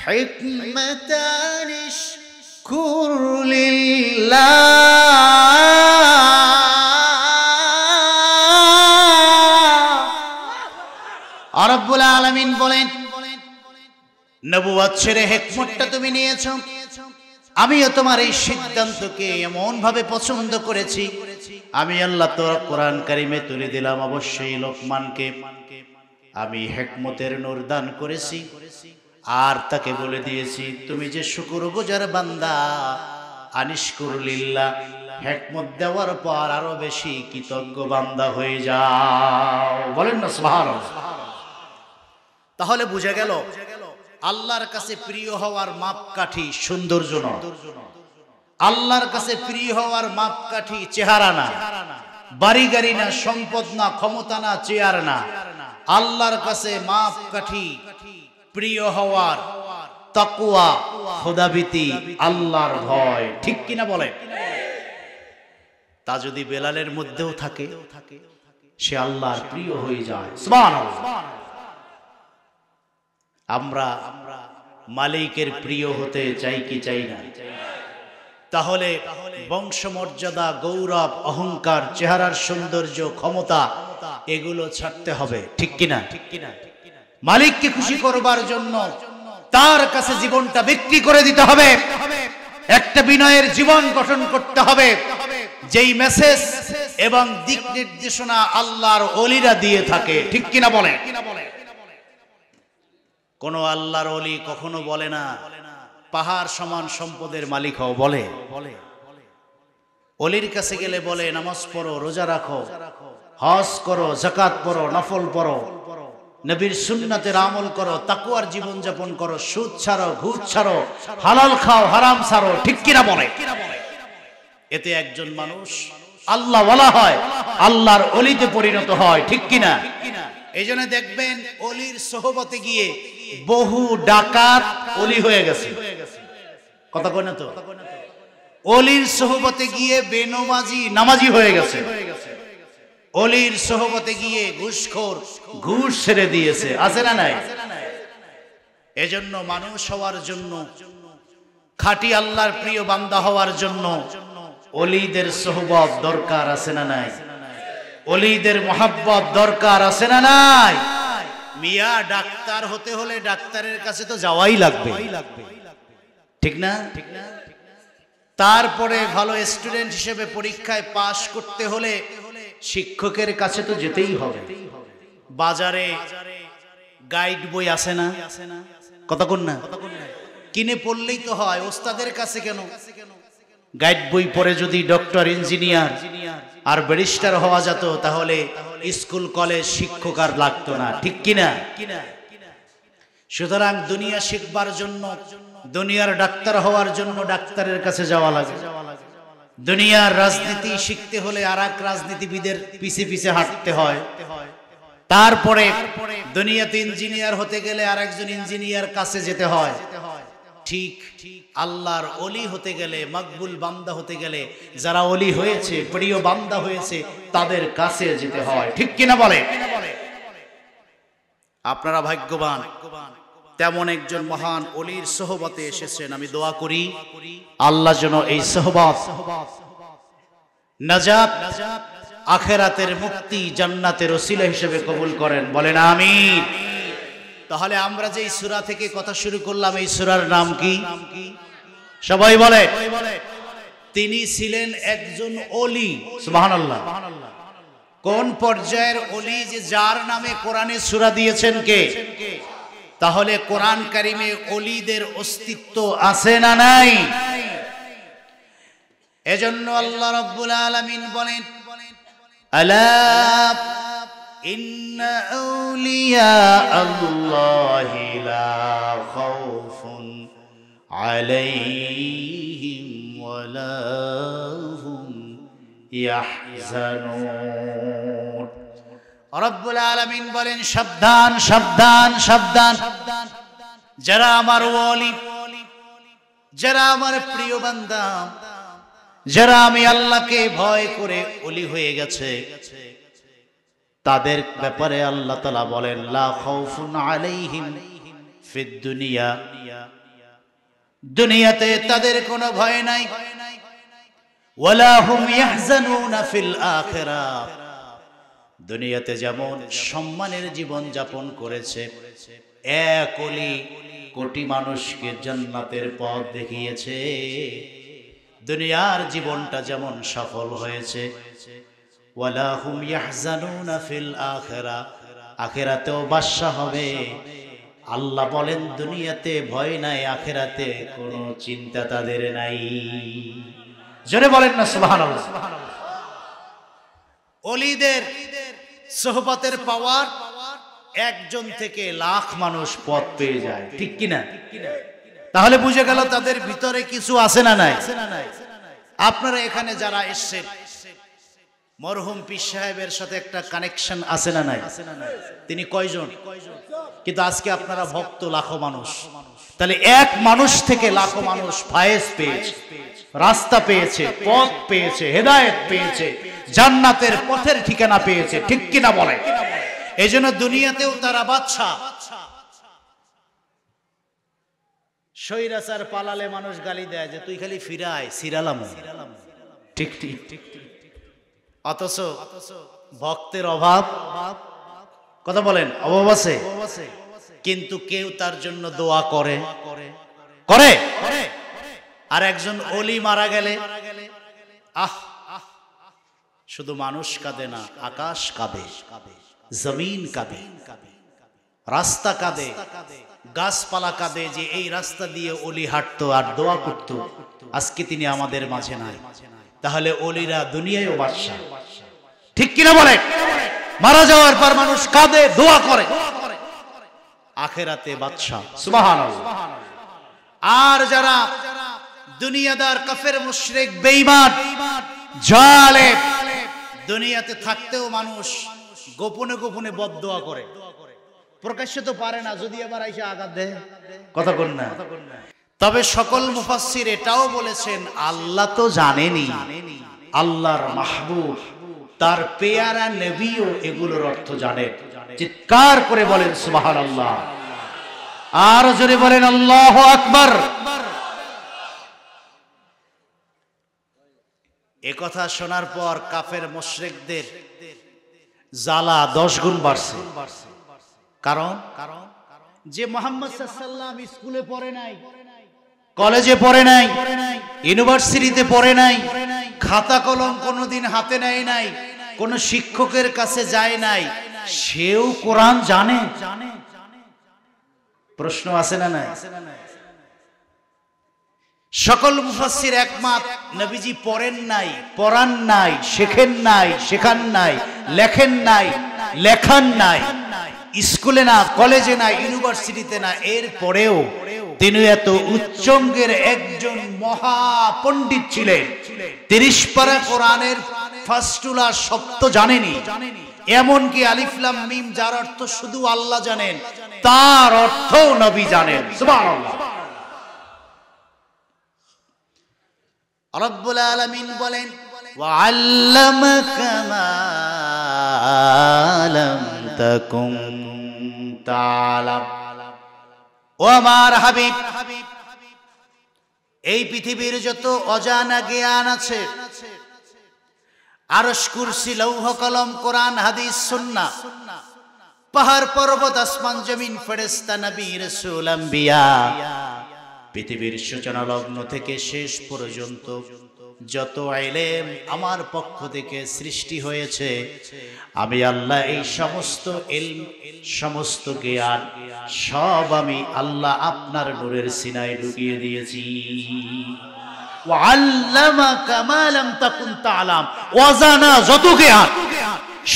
হিকমাতা নিশকুর লিল্লাহ। রব্বুল আলামিন বলেন, নবুয়ত ছেড়ে হিকমতটা তুমি নিয়েছো, আমিও তোমার এই সিদ্ধান্তকে এমন ভাবে পছন্দ করেছি, আমি আল্লাহ তো কোরআন কারিমে তুলে দিলাম। অবশ্যই লোকমানকে আমি হিকমতের নূর দান করেছি, আর তাকে বলে দিয়েছি, তুমি যে শুকরগুজার বান্দা, আনিশকুর লিল্লাহ, হিকমত দেওয়ার পর আরো বেশি কৃতজ্ঞ বান্দা হয়ে যাও। বলেন না সুবহানাল্লাহ। তাহলে বুঝে গেল আল্লাহর কাছে প্রিয় হওয়ার মাপকাঠি সৌন্দর্য না, আল্লাহর কাছে প্রিয় হওয়ার মাপকাঠি চেহারা না, বাড়ি গাড়ি না, সম্পদ না, ক্ষমতা না, চেয়ার না। আল্লাহর কাছে মাপকাঠি প্রিয় হওয়ার তাকওয়া, খোদাভীতি, আল্লাহর ভয়, ঠিক কিনা বলে? তা যদি বেলালের মধ্যেও থাকে, সে আল্লাহর প্রিয় হয়ে যায়। সুবহানাল্লাহ। আমরা মালিকের প্রিয় হতে চাই কি চাই না? তাহলে বংশমর্যাদা, গৌরব, অহংকার, চেহারার সৌন্দর্য, ক্ষমতা এগুলো ছাড়তে হবে, ঠিক কিনা? মালিককে খুশি করবার জন্য তার কাছে জীবনটা বিক্রি করে দিতে হবে। একটা বিনয়ের জীবন গঠন করতে হবে, যেই মেসেজ এবং দিক নির্দেশনা আল্লাহর ওলিরা দিয়ে থাকে, ঠিক কিনা বলে? কোন আল্লাহর ওলি কখনো বলে না পাহাড় সমান সম্পদের মালিক হও, বলে? ওলির কাছে গেলে বলে নামাজ পড়ো, রোজা রাখো, হজ করো, যাকাত পড়ো, নফল পড়ো, নবীর সুন্নাতের আমল করো, তাকওয়ার জীবন যাপন করো, সুদ ছাড়ো, ঘুষ ছাড়ো, হালাল খাও, হারাম ছাড়ো, ঠিক কিনা বলে? এতে একজন মানুষ আল্লাহ ওয়ালা হয়, আল্লাহর ওলিতে পরিণত হয়, ঠিক কিনা? এই জন্য দেখবেন ওলির সোহবতে গিয়ে বহু ডাকাত ওলি হয়ে গেছে, কথা কয় না তো? ওলির সোহবতে গিয়ে বেনমাজি নামাজি হয়ে গেছে, ওলির সোহবতে গিয়ে ঘুষখোর ঘুষ ছেড়ে দিয়েছে, আছে না নাই? এজন্য মানুষ হওয়ার জন্য, খাঁটি আল্লাহর প্রিয় বান্দা হওয়ার জন্য ওলিদের সোহবত দরকার, আছে না নাই? ওলিদের মহাব্বত দরকার, আছে না নাই? মিয়া ডাক্তার হতে হলে ডাক্তারের কাছে তো যাওয়াই লাগবে, ঠিক না? তারপরে ভালো স্টুডেন্ট হিসেবে পরীক্ষায় পাশ করতে হলে শিক্ষকের কাছে তো যেতেই হবে। বাজারে গাইড বই আছে না, কথা কোন না? কিনে পড়লেই তো হয়, ওস্তাদের কাছে কেন? গাইড বই পড়ে যদি ডক্টর, ইঞ্জিনিয়ার আর ব্যারিস্টার হওয়া যেত তাহলে স্কুল কলেজ শিক্ষক আর লাগতো না, ঠিক কিনা? সুতরাং দুনিয়া শিখবার জন্য, দুনিয়ার ডাক্তার হওয়ার জন্য ডাক্তারের কাছে যাওয়া লাগে। দুনিয়ার রাজনীতি শিখতে হলে আর এক রাজনীতিবিদের পিছে পিছে হাঁটতে হয়। তারপরে দুনিয়াতে ইঞ্জিনিয়ার হতে গেলে আর একজন ইঞ্জিনিয়ার কাছে যেতে হয়। ঠিক আল্লাহর ওলি হতে গেলে, মকবুল বান্দা হতে গেলে, যারা ওলি হয়েছে, প্রিয় বান্দা হয়েছে, তাদের কাছে যেতে হয়, ঠিক কিনা বলে? আপনারা ভাগ্যবান, তেমন একজন মহান ওলির সোহবতে এসেছেন। আমি দোয়া করি আল্লাহ যেন এই সোহবত নাজাত, আখিরাতের মুক্তি, জান্নাতের ওসিলা হিসেবে কবুল করেন, বলেন আমিন। তাহলে আমরা যে সূরা থেকে কথা শুরু করলাম, এই সূরার নাম কি? সবাই বলে। তিনি ছিলেন একজন ওলি, সুবহানাল্লাহ। কোন পর্যায়ের ওলি? যে যার নামে কোরআনে সূরা দিয়েছেন কে? তাহলে কোরআন কারিমে ওলিদের অস্তিত্ব আছে না নাই? এজন্য আল্লাহ রাব্বুল আলামিন বলেন, আলা ইন্না আউলিয়া আল্লাহি লা খাউফুন আলাইহিম ওয়ালা হুম ইয়াহজানুন। রব্বুল আলামিন বলেন, সাবধান সাবধান সাবধান, যারা আমার ওলি, যারা আমার প্রিয় বান্দা, যারা আমি আল্লাহকে ভয় করে ওলি হয়ে গেছে, তাদের ব্যাপারে আল্লাহ তাআলা বলেন, লা খাউফুন আলাইহিম ফিদ দুনিয়া, দুনিয়াতে তাদের কোনো ভয় নাই, ওয়ালা হুম ইয়াহজানুনা ফিল আখিরাহ, দুনিয়াতে যেমন সম্মানের জীবন যাপন করেছে, এক ওলি কোটি মানুষকে জান্নাতের পথ দেখিয়েছে, দুনিয়ার জীবনটা যেমন সফল হয়েছে, ওয়ালা হুম ইয়াহজানুনা ফিল আখিরাহ, আখিরাতেও বাদশা হবে। আল্লাহ বলেন, দুনিয়াতে ভয় নাই, আখিরাতে কোনো চিন্তা তাদের নাই। জোরে বলেন না সুবহানাল্লাহ। ওলিদের সোহবতের পাওয়ার, একজন থেকে লাখ মানুষ পথ পেয়ে যায়, ঠিক কিনা? তাহলে বুঝে গেল তাদের ভিতরে কিছু আছে না নাই? আপনারা এখানে যারা এসেছেন, মরহুম পীর সাহেবের সাথে একটা কানেকশন আছে না নাই? তিনি কয়জন? কিন্তু আজকে আপনারা ভক্ত লাখো মানুষ, তাহলে এক মানুষ থেকে লাখো মানুষ ফায়েজ পেয়েছে, রাস্তা পেয়েছে, পথ পেয়েছে, হেদায়েত পেয়েছে, জান্নাতের পথের ঠিকানা পেয়েছে, ঠিক কিনা বলে? এই জন্য দুনিয়াতেও তারা বাদশা, স্বৈরাচার পালালে মানুষ গালি দেয় যে তুই খালি ফিরায় সিরালাম, ঠিক ঠিক। অথচ ভক্তের অভাব, কথা বলেন, অভাব আছে, কিন্তু কেউ তার জন্য দোয়া করে করে আর একজন ওলি মারা গেলে আহ শুধু মানুষ কাঁদে না, আকাশ কাঁদে, জমিন কাঁদে, রাস্তা কাঁদে, গাছপালা কাঁদে যে এই রাস্তা দিয়ে ওলি হাঁটতো আর দোয়া করতো, আজকে তিনি আমাদের মাঝে নাই। তাহলে ওলিরা দুনিয়ায়ও বাদশা, ঠিক কিনা বলে? মারা যাওয়ার পর মানুষ কাঁদে, দোয়া করে, আখেরাতে বাদশা, সুবহানাল্লাহ। আর যারা দুনিয়াদার কাফের মুশরিক বেঈমান জালেম, দুনিয়াতে থাকতেও মানুষ গোপনে গোপনে বদদোয়া করে, প্রকাশ্যে তো পারে না, যদি আবার আইসা আঘাত দেয়, কথা কন না। তবে সকল মুফাসসির এটাও বলেছেন আল্লাহ তো জানেনই, আল্লাহর মাহবুব তার পেয়ারা নবীও এগুলোর অর্থ জানেন। চিৎকার করে বলেন সুবহানাল্লাহ, আর জোরে বলেন আল্লাহু আকবার। এ কথা শোনার পর কাফের মুশরিকদের জ্বালা 10 গুণ বাড়ছে। কারণ যে মুহাম্মদ সাল্লাল্লাহু আলাইহি ওয়াসাল্লাম স্কুলে পড়ে নাই, কলেজে পড়ে নাই, ইউনিভার্সিটিতে পড়ে নাই, খাতা কলম কোনোদিন হাতে নেয় নাই, কোন শিক্ষকের কাছে যায় নাই, সেও কোরআন জানে। প্রশ্ন আছে না নাই? সকল মুফাসসির একমত নবীজি পড়েন নাই, পড়ান নাই, শেখেন নাই, শেখান নাই, লেখেন নাই, লেখান নাই, স্কুলে না, কলেজে না, ইউনিভার্সিটিতে না, এর পরেও তিনি এত উচ্চঙ্গের একজন মহা পণ্ডিত ছিলেন। 30 পারা কোরআনের ফার্স্টুলা শব্দ জানেনি, এমনকি আলিফ লাম মিম যার অর্থ শুধু আল্লাহ জানেন, তার অর্থও নবী জানেন। সুবহানাল্লাহ। রব্বুল আলামিন বলেন ওয়া আল্লামাকা মা লাম তাকুন তা'লাম। ও আমার হাবিব, এই পৃথিবীর যত অজানা জ্ঞান আছে, আরশ কুরসি লৌহ কলম কোরআন হাদিস সুন্নাহ, পাহাড় পর্বত আসমান জমিন ফেরেশতা নবী রাসূল আম্বিয়া, পৃথিবীর সূচনা লগ্ন থেকে শেষ পর্যন্ত যত ইলম আমার পক্ষ থেকে সৃষ্টি হয়েছে, আমি আল্লাহ এই সমস্ত ইলম, সমস্ত জ্ঞান সব আমি আল্লাহ আপনার নূরের সিনায় ঢুকিয়ে দিয়েছি। ওয়া আল্লামাকা মা লাম তাকুন তা'লাম, অজানা যত জ্ঞান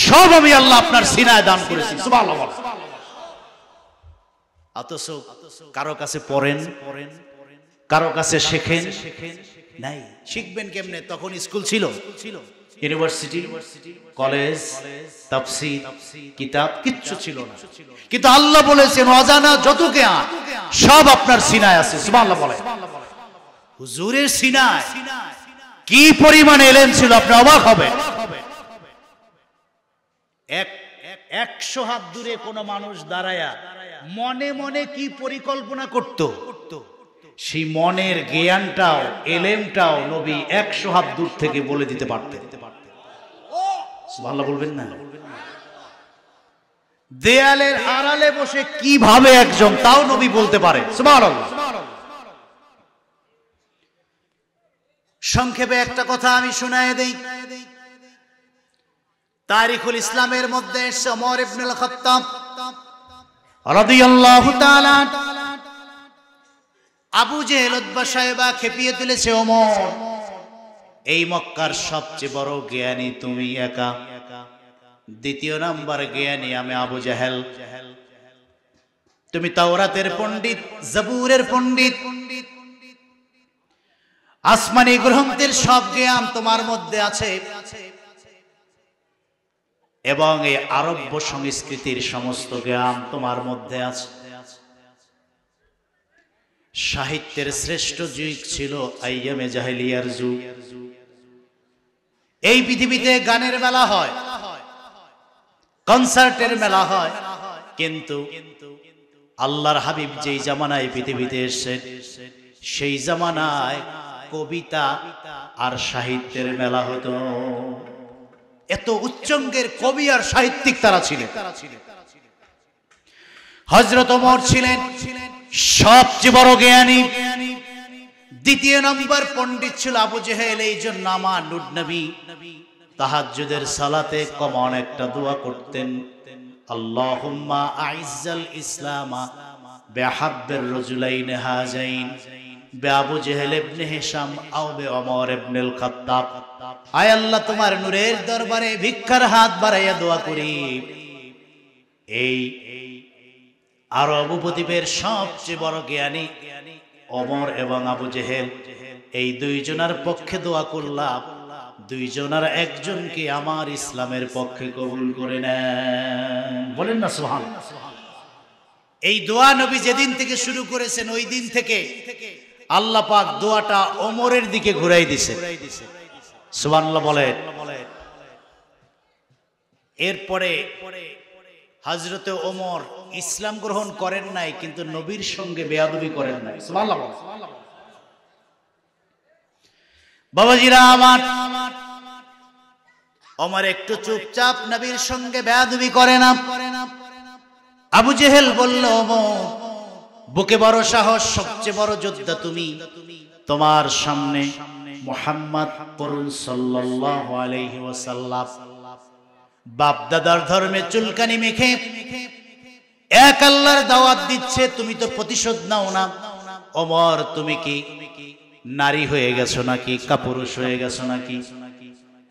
সব আমি আল্লাহ আপনার সিনায় দান করেছি। সুবহানাল্লাহ। অথচ কারো কাছে পড়েন, কারো কাছে শেখেন নাই। শিখবেন কেমনে? তখন স্কুল ছিল, ইউনিভার্সিটি, কলেজ, তাফসীর, কিতাব কিচ্ছু ছিল না। কিন্তু আল্লাহ বলেছেন অজানা যত জ্ঞান সব আপনার সিনায় আছে। সুবহানাল্লাহ বলেন। হুজুরের সিনায় কি পরিমাণ ইলম ছিল আপনি অবাক হবেন। 100 হাত দূরে কোন মানুষ দাঁড়ায়া মনে মনে কি পরিকল্পনা করত, সেই মনের জ্ঞানটাও এলেমটাও নবী 100 হাত দূর থেকে বলে দিতে পারতেন। সুবহানাল্লাহ বলবেন না? দেয়ালের আড়ালে বসে কিভাবে একজন, তাও নবী বলতে পারে। সুবহানাল্লাহ। সংক্ষেপে একটা কথা আমি শোনায়ে দেই। তারিখুল ইসলামের মধ্যে এসে ওমর ইবনুল খাত্তাব রাদিয়াল্লাহু তাআলা আবু জেহেল উতবা সাহেবা খেপিয়ে তুলেছে, ওমর এই মক্কার সবচেয়ে বড় জ্ঞানী তুমি একা, দ্বিতীয় নাম্বার জ্ঞানী আমি আবু জেহেল। তুমি তাওরাতের পণ্ডিত, জাবুরের পণ্ডিত, আসমানি গ্রন্থের সব জ্ঞান তোমার মধ্যে আছে এবং এই আরব্য সংস্কৃতির সমস্ত জ্ঞান তোমার মধ্যে আছে। সাহিত্যের শ্রেষ্ঠ যুগ ছিল আইয়ামে জাহেলিয়ার যুগ। এই পৃথিবীতে গানের মেলা হয়, কনসার্টের মেলা হয়, কিন্তু আল্লাহর হাবিব যেই জামানায় পৃথিবীতে এসেছেন সেই জামানায় কবিতা আর সাহিত্যের মেলা হতো। এত উচ্চঙ্গের কবি আর সাহিত্যিক তারা ছিলেন। হযরত ওমর ছিলেন সবচেয়ে বড় জ্ঞানী। দ্বিতীয় নম্বর পণ্ডিত ছিল আবু জেহেল। এই জন্য আমার নূর নবী তাহাজ্জুদের সালাতে কমন একটা দোয়া করতেন, আল্লাহুম্মা আইজ্জাল ইসলামা বিহাব্বির রাজুলাইন হাজাইন আবু জেহেল ইবনে হিশাম আও ওমর ইবনে আল খাত্তাব। আয় আল্লাহ, তোমার নূরের দরবারে ভিক্ষার হাত বাড়াইয়া দোয়া করি, এই আরব উপদ্বীপের সবচেয়ে বড় জ্ঞানী ওমর এবং আবু জেহেল, এই দুইজনের পক্ষে দোয়া করলাম, দুইজনের একজনকে আমার ইসলামের পক্ষে কবুল করে নেন। বলেন না সুবহানাল্লাহ। এই দোয়া নবী যেদিন থেকে শুরু করেছেন ওই দিন থেকে আল্লাহ পাক দোয়াটা ওমরের দিকে ঘুরাই দিয়েছে। সুবহানাল্লাহ বলেন। এরপরে হযরতে ওমর ইসলাম গ্রহণ করেন নাই, কিন্তু নবীর সঙ্গে বেয়াদবি করেন নাই। সুবহানাল্লাহ। বাবাজিরা আমার, ওমর একটু চুপচাপ, নবীর সঙ্গে বেয়াদবি করে না। আবু জেহেল বলল, ওমর বুকে বড় সাহস, সবচেয়ে বড় যোদ্ধা তুমি, তোমার সামনে মুহাম্মদ পড়ুন সাল্লাল্লাহু আলাইহি ওয়াসাল্লাম বাপ দাদার ধর্মে চুলকানি মেখে এক আল্লাহর দাওয়াত দিচ্ছে, তুমি তো প্রতিশোধ নাও না। ওমর তুমি কি নারী হয়ে গেছো নাকি, কাপুরুষ হয়ে গেছো নাকি?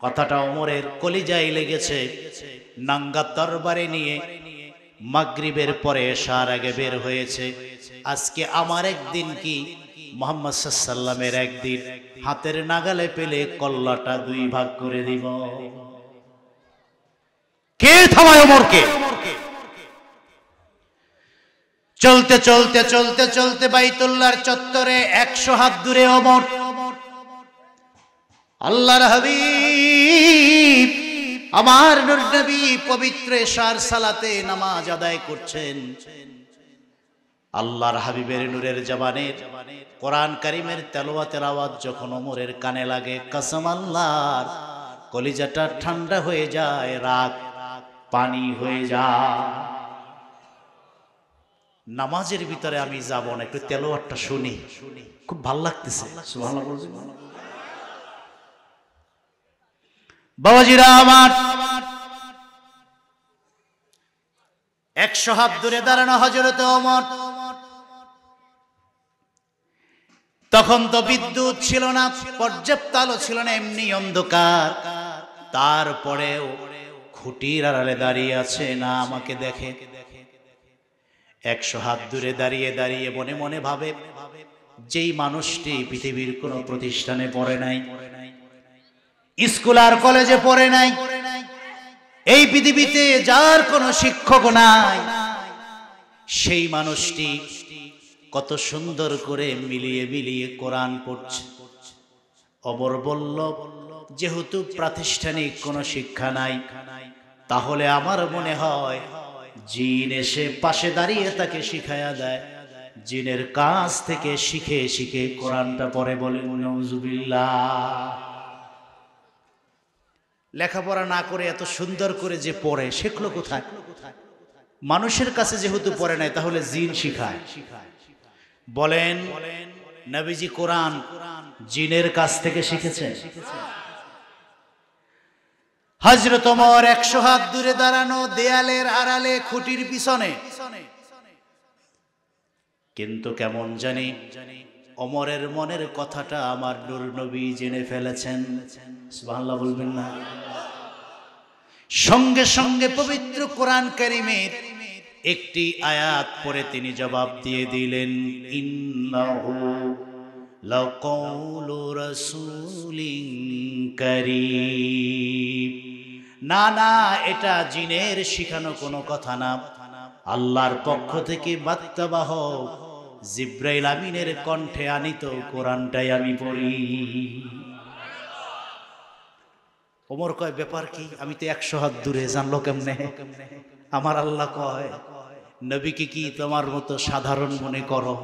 কথাটা ওমরের কলিজায় লেগেছে। নাঙ্গা তরবারি নিয়ে মাগরিবের পরে এশার আগে বের হয়েছে। আজকে আমার একদিন কি মুহাম্মদ সাল্লাল্লাহু আলাইহি ওয়াসাল্লামের একদিন, হাতের নাগালে পেলে কল্লাটা দুই ভাগ করে দিব। কে থামায় ওমরকে? চলতে চলতে চলতে চলতে বাইতুল্লাহর চত্বরে 100 হাত দূরে ওমর আল্লাহর হাবিব আমার নূর নবী পবিত্র এশার সালাতে নামাজ আদায় করছেন। আল্লাহর হাবিবের নূরের জবানের কোরআন কারীমের তেলাওয়াতের আওয়াজ যখন ওমরের কানে লাগে, কসম আল্লাহর, কলিজাটা ঠান্ডা হয়ে যায়, রাগ পানি হয়ে যায়। নামাজের ভিতরে আমি যাব না, একটু তেলাওয়াতটা শুনি, খুব ভালো লাগতেছে। সুবহানাল্লাহ বলবেন বাবাজিরা আমার। 100 হাত দূরে দাঁড়ানো হযরত ওমর। তখন তো বিদ্যুৎ ছিল না, পর্যাপ্ত আলো ছিল না, এমনি অন্ধকার। তারপরেও খুঁটির আড়ালে দাঁড়িয়ে আছে, না আমাকে দেখে। 100 হাত দূরে দাঁড়িয়ে দাঁড়িয়ে মনে মনে ভাবে, যেই মানুষটি পৃথিবীর কোনো প্রতিষ্ঠানে পড়ে নাই, স্কুল আর কলেজে পড়ে নাই, এই পৃথিবীতে যার কোনো শিক্ষক নাই, সেই মানুষটি কত সুন্দর করে মিলিয়ে মিলিয়ে কোরআন পড়ছে। ওমর বলল, যেহেতু প্রাতিষ্ঠানিক কোনো শিক্ষা নাই, তাহলে আমার মনে হয় জিন এসে পাশে দাঁড়িয়ে তাকে শিখায়া দেয়, জিনের কাছ থেকে শিখে শিখে কোরআনটা পড়ে। বলেন নাউজুবিল্লাহ। লেখাপড়া না করে এত সুন্দর করে যে পড়ে, শিখলো কোথায়? মানুষের কাছে যেহেতু পড়ে নাই, তাহলে জিন শিখায়। বলেন নবীজি কোরআন জিনের কাছ থেকে শিখেছেন। হযরত ওমর 100 হাত দূরে দাঁড়ানো, দেয়ালের আড়ালে, খুঁটির পিছনে। কিন্তু কেমন জানি ওমরের মনের কথাটা আমার নূর নবী জেনে ফেলেছেন। সুবহানাল্লাহ বলবেন না? সঙ্গে সঙ্গে পবিত্র কোরআন কারীমের একটি আয়াত পড়ে তিনি জবাব দিয়ে দিলেন, ইন্নাহু লাকাউলু রাসূলিন কারীম। না না, এটা জিনের শিখানো কোনো কথা না, আল্লাহর পক্ষ থেকে বার্তাবাহক জিব্রাইল আমিনের কণ্ঠে আনিত কোরআনটাই আমি পড়ি। ওমর কয়, ব্যাপার কি? আমি তো 100 হাত দূরে, জানলো কেমনে? আমার আল্লাহ কয়, নবীকে কি তোমার মতো সাধারণ মনে করো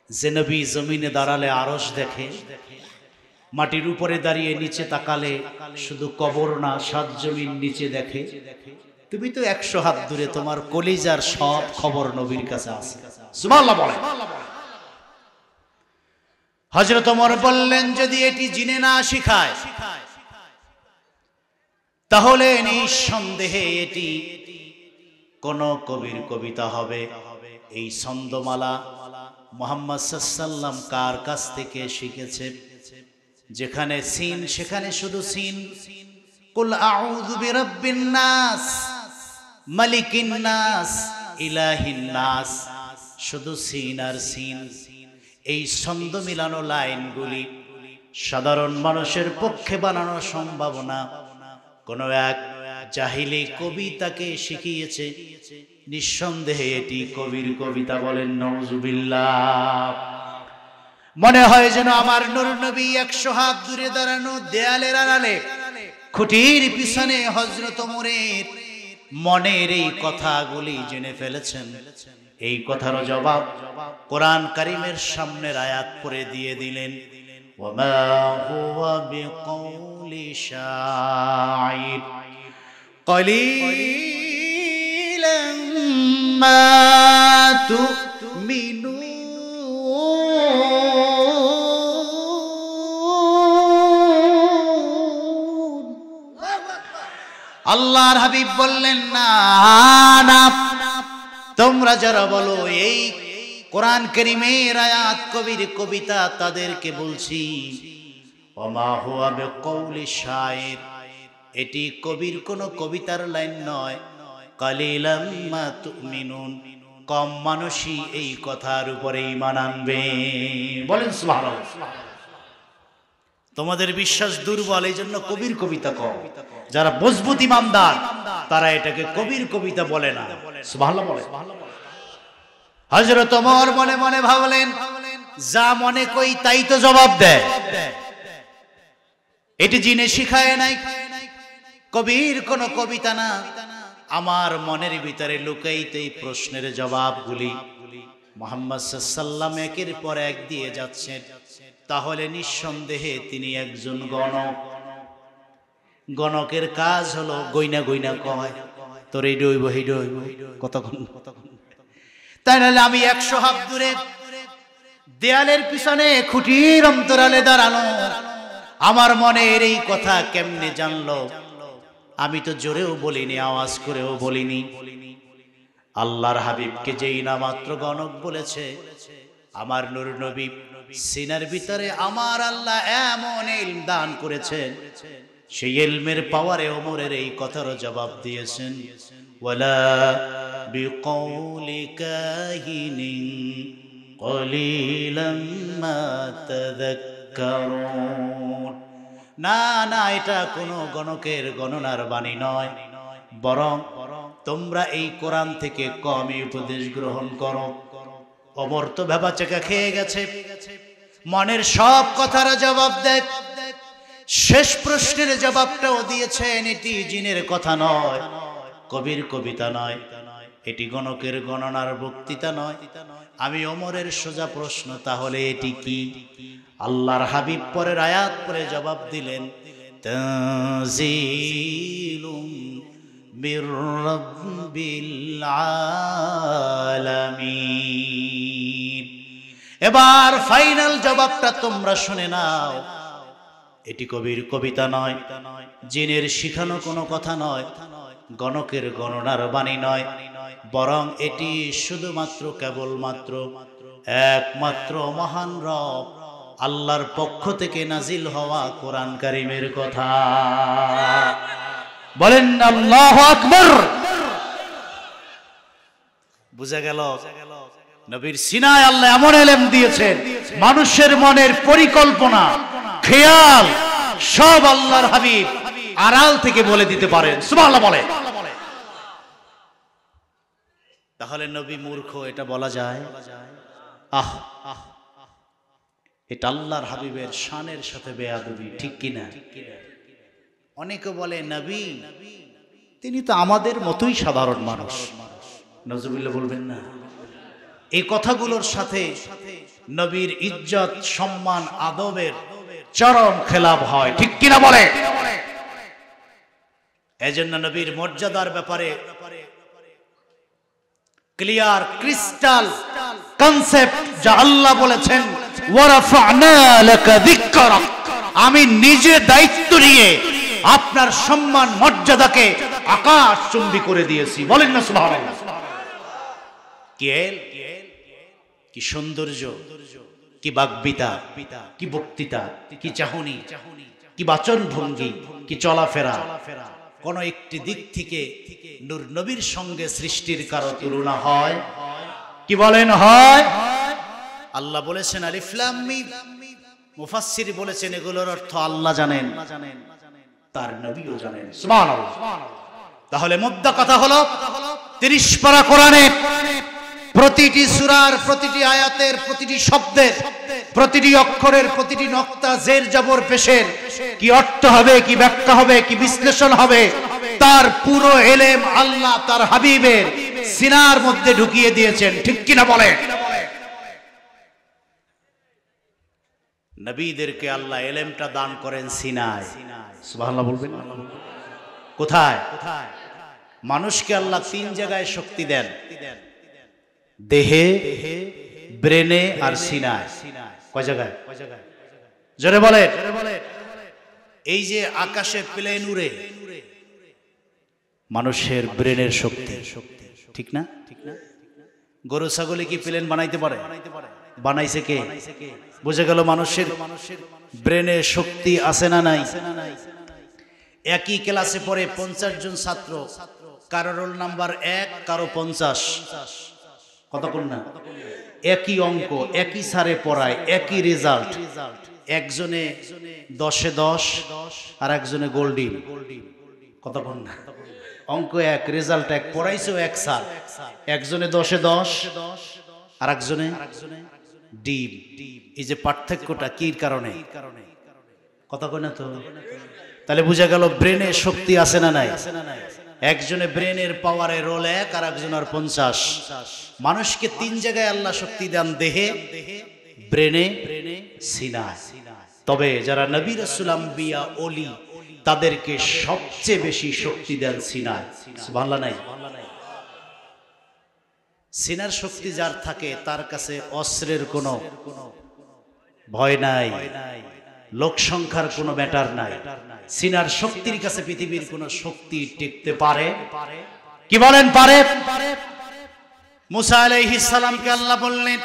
যে নবী জমিনে দাঁড়ালে আরশ দেখে, মাটির উপরে দাঁড়িয়ে নিচে তাকালে শুধু কবর না সাত জমিন নিচে দেখে? তুমি তো 100 হাত দূরে, তোমার কলিজার সব খবর নবীর কাছে আছে। সুবহানাল্লাহ বলেন। হযরত ওমর বললেন, যদি এটি জিনে না শিখায় তাহলে নিঃসন্দেহে এটি কোন কবির কবিতা হবে। এই ছন্দমালা মুহাম্মদ সাল্লাল্লাহু আলাইহি কার কাছ থেকে শিখেছে? যেখানে সিন সেখানে শুধু সিন। কুল আউযু বিরাব্বিন নাস মালিকিন নাস ইলাহিন নাস, শুধু সিন আর সিন। এই ছন্দ মিলানো লাইনগুলি সাধারণ মানুষের পক্ষে বানানো সম্ভব না। কোন এক জাহিলি কবি তাকে শিখিয়েছে। নিঃসন্দেহে এটি কবির কবিতা। বলেন নাউজুবিল্লাহ। মনে হয় যেন আমার নূর নবী 100 হাত দূরে দাঁড়ানো দেয়ালের আড়ালে খুঁটির পিছনে হযরত ওমরের মনের এই কথাগুলি জেনে ফেলেছেন। এই কথার জবাব কোরআন কারীমের সামনের আয়াত পড়ে দিয়ে দিলেন, ওয়ামা হুয়া বিকাউলি শাইর কলিলাম মা তুমিনুন। আল্লাহর হাবিব বললেন, না না, তোমরা যারা বলো এই কোরআন কারীমের আয়াত কবির কবিতা, তাদেরকে বলছি ওমা হুয়া বিকাউলি শাইর, এটি কবির কোন কবিতার লাইন নয়। কালিলাম মা তুমিনুন, কম মানুষই এই কথার উপরে ঈমান আনবে। বলেন সুবহানাল্লাহ। তোমাদের বিশ্বাস দুর্বল, এই জন্য কবির কবিতা কম। যারা মজবুত ইমানদার তারা এটাকে কবির কবিতা বলে না। সুবহানাল্লাহ বলে। হযরত ওমর মনে মনে ভাবলেন, যা মনে কই তাই তো জবাব দেয়। এটি জিনে শিখায় নাই, কবির কোন কবিতা না। আমার মনের ভিতরে লুকাইতে এই প্রশ্নের জবাবগুলি মুহাম্মদ সাল্লাল্লাহু আলাইহি ওয়াসাল্লাম একের পর এক দিয়ে যাচ্ছেন। তাহলে নিঃসন্দেহে তিনি একজন গণক। গণকের কাজ হলো গইনা গইনা কয়, তোর এই ডইব এই ডইব কতক্ষণ। তাই নাহলে আমি 100 হাত দূরে দেয়ালের পিছনে খুঁটির অন্তরালে দাঁড়ানো আমার মনের এই কথা কেমনে জানলো? আমি তো জোরেও বলিনি, আওয়াজ করেও বলিনি। আল্লাহর হাবিবকে যেই না মাত্র গণক বলেছে, আমার নূর নবী সিনার ভিতরে আমার আল্লাহ এমন ইলম দান করেছেন, সেই ইলমের পাওয়ারে ওমরের এই কথার জবাব দিয়েছেন, ওয়ালা বিকাউলি কাহিনিন কলিলাম মা তাযাক্কারুন। না না, এটা কোনো গণকের গণনার বাণী নয়, বরং তোমরা এই কোরআন থেকে কমই উপদেশ গ্রহণ করো। ওমর তো ভেবাচেকা খেয়ে গেছে, মনের সব কথার জবাব দেয়। শেষ প্রশ্নের জবাবটাও দিয়েছেন, এটি জিনের কথা নয়, কবির কবিতা নয়, এটি গণকের গণনার বক্তৃতা নয়। আমি ওমরের সোজা প্রশ্ন, তাহলে এটি কি? আল্লাহর হাবিব পরের আয়াত পরে জবাব দিলেন, তানজিলুম মির রাব্বিল আলামিন। এবার ফাইনাল জবাবটা তোমরা শুনে নাও, এটি কবির কবিতা নয়, জিনের শিখানো কোনো কথা নয়, গণকের গণনার বাণী নয়, বরং এটি শুধুমাত্র কেবলমাত্র একমাত্র মহান রব আল্লাহর পক্ষ থেকে নাজিল হওয়া কোরআন কারীমের কথা। বলেন আল্লাহু আকবার। বুঝা গেল নবীর সিনায় আল্লাহ এমন ইলম দিয়েছেন, মানুষের মনের পরিকল্পনা খেয়াল সব আল্লাহর হাবিব আড়াল থেকে বলে দিতে পারেন। সুবহানাল্লাহ বলে। তাহলে নবী মূর্খ এটা বলা যায়? আহ, এটা আল্লাহর হাবিবের শানের সাথে বেয়াদবি, ঠিক কিনা? অনেকে বলে নবী তিনি তো আমাদের মতোই সাধারণ মানুষ। নাউজুবিল্লাহ বলবেন না। এই কথাগুলোর সাথে নবীর ইজ্জত সম্মান আদবের চরম খেলাপ হয়, ঠিক কিনা বলে? এজন্য নবীর মর্যাদার ব্যাপারে ক্লিয়ার ক্রিস্টাল কনসেপ্ট যা আল্লাহ বলেছেন, ওয়ারাফা'না লাকা যিকরাক, আমি নিজে দায়িত্ব নিয়ে আপনার সম্মান মর্যাদাকে আকাশচুম্বী করে দিয়েছি। বলেন না সুবহানাল্লাহ। কি সৌন্দর্য, কি বাগ্মিতা, কি বক্তৃতা, কি চাহনি, কি বাচন ভঙ্গি, কি চলাফেরা, কোন একটি দিক থেকে নূর নবীর সঙ্গে সৃষ্টির কারো তুলনা হয়? কি বলেন হয়? আল্লাহ বলেছেন আলিফ লাম মিম, মুফাসসির বলেছেন এগুলোর অর্থ আল্লাহ জানেন, তার নবীও জানেন। সুবহানাল্লাহ। তাহলে মুদ্দা কথা হলো 30 পারা কোরআনে প্রতিটি সূরার প্রতিটি আয়াতের প্রতিটি শব্দের প্রতিটি অক্ষরের প্রতিটি নক্তা জের জবর পেশের কি অর্থ হবে, কি ব্যাখ্যা হবে, কি বিশ্লেষণ হবে, তার পুরো এলেম আল্লাহ তার হাবিবের সিনার মধ্যে ঢুকিয়ে দিয়েছেন, ঠিক কিনা বলে? নবীদেরকে আল্লাহ এলেমটা দান করেন সিনায়। সুবহানাল্লাহ বলবেন। কোথায়? মানুষকে আল্লাহ 3 জায়গায় শক্তি দেন, দেহে, ব্রেনে আর সিনায়। কয় জায়গায়? জোরে বলে। এই যে আকাশে প্লেন উড়ে, মানুষের ব্রেনের শক্তি, ঠিক না? গরু ছাগলে কি প্লেন বানাইতে পারে? বানাইছে কে? বুঝে গেল মানুষের ব্রেনে শক্তি আছে না নাই? একই ক্লাসে পড়ে 50 জন ছাত্র, কারো রোল নাম্বার 1, কারো 50। কতক্ষণ না? একই অঙ্ক, একই স্যারে পড়ায়, একই রেজাল্ট, একজনে 10-এ 10 আর একজনে গোল্ডিন। কতক্ষণ না? অঙ্ক এক, রেজাল্ট এক, পড়াইছেও এক স্যার, একজনে 10-এ 10 আর একজনে ডিম। এই যে পার্থক্যটা কি কারণে? কতক্ষণ না? তো তাহলে বুঝা গেল ব্রেনে শক্তি আছে না নাই? একজনে ব্রেনের পাওয়ারে রোল 1 আর একজনের 50। মানুষকে 3 জায়গায় আল্লাহ শক্তি দেন, দেহে, ব্রেনে, সিনায়। তবে যারা নবী রাসূল আম্বিয়া ওলি তাদেরকে সবচেয়ে বেশি শক্তি দেন সিনায়। সুবহানাল্লাহ নাই? সিনার শক্তি যার থাকে তার কাছে অস্ত্রের কোনো ভয় নাই, লোক সংখ্যার কোনো ম্যাটার নাই। সিনার শক্তির কাছে পৃথিবীর কোন শক্তি টিকতে পারে? কি বলেন পারে? মুসা আলাইহিস সালামকে আল্লাহ বললেন,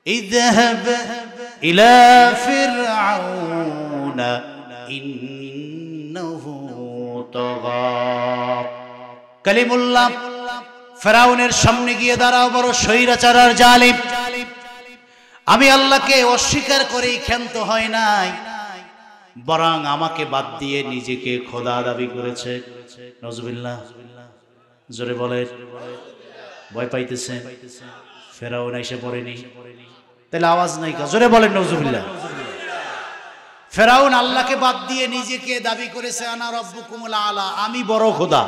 ইযহাব ইলা ফিরআউনা ইন্নাহু তাগা। কালিমুল্লাহ, ফিরআউনের সামনে গিয়ে দাঁড়াও, বড় স্বৈরাচার আর জালিম। আমি আল্লাহকে অস্বীকার করেই ক্ষান্ত হয় নাই, বরং আমাকে বাদ দিয়ে নিজেকে খোদা দাবি করেছে। নাউজুবিল্লাহ। জোরে বলে। ভয় পাইতেছে? ফেরাউন এসে পড়েনি, তাহলে আওয়াজ নাই কা? জোরে বলেন নাউজুবিল্লাহ। ফেরাউন আল্লাহকে বাদ দিয়ে নিজেকে দাবি করেছে, আনা রাব্বুকুমুল আলা, আমি বড় খোদা।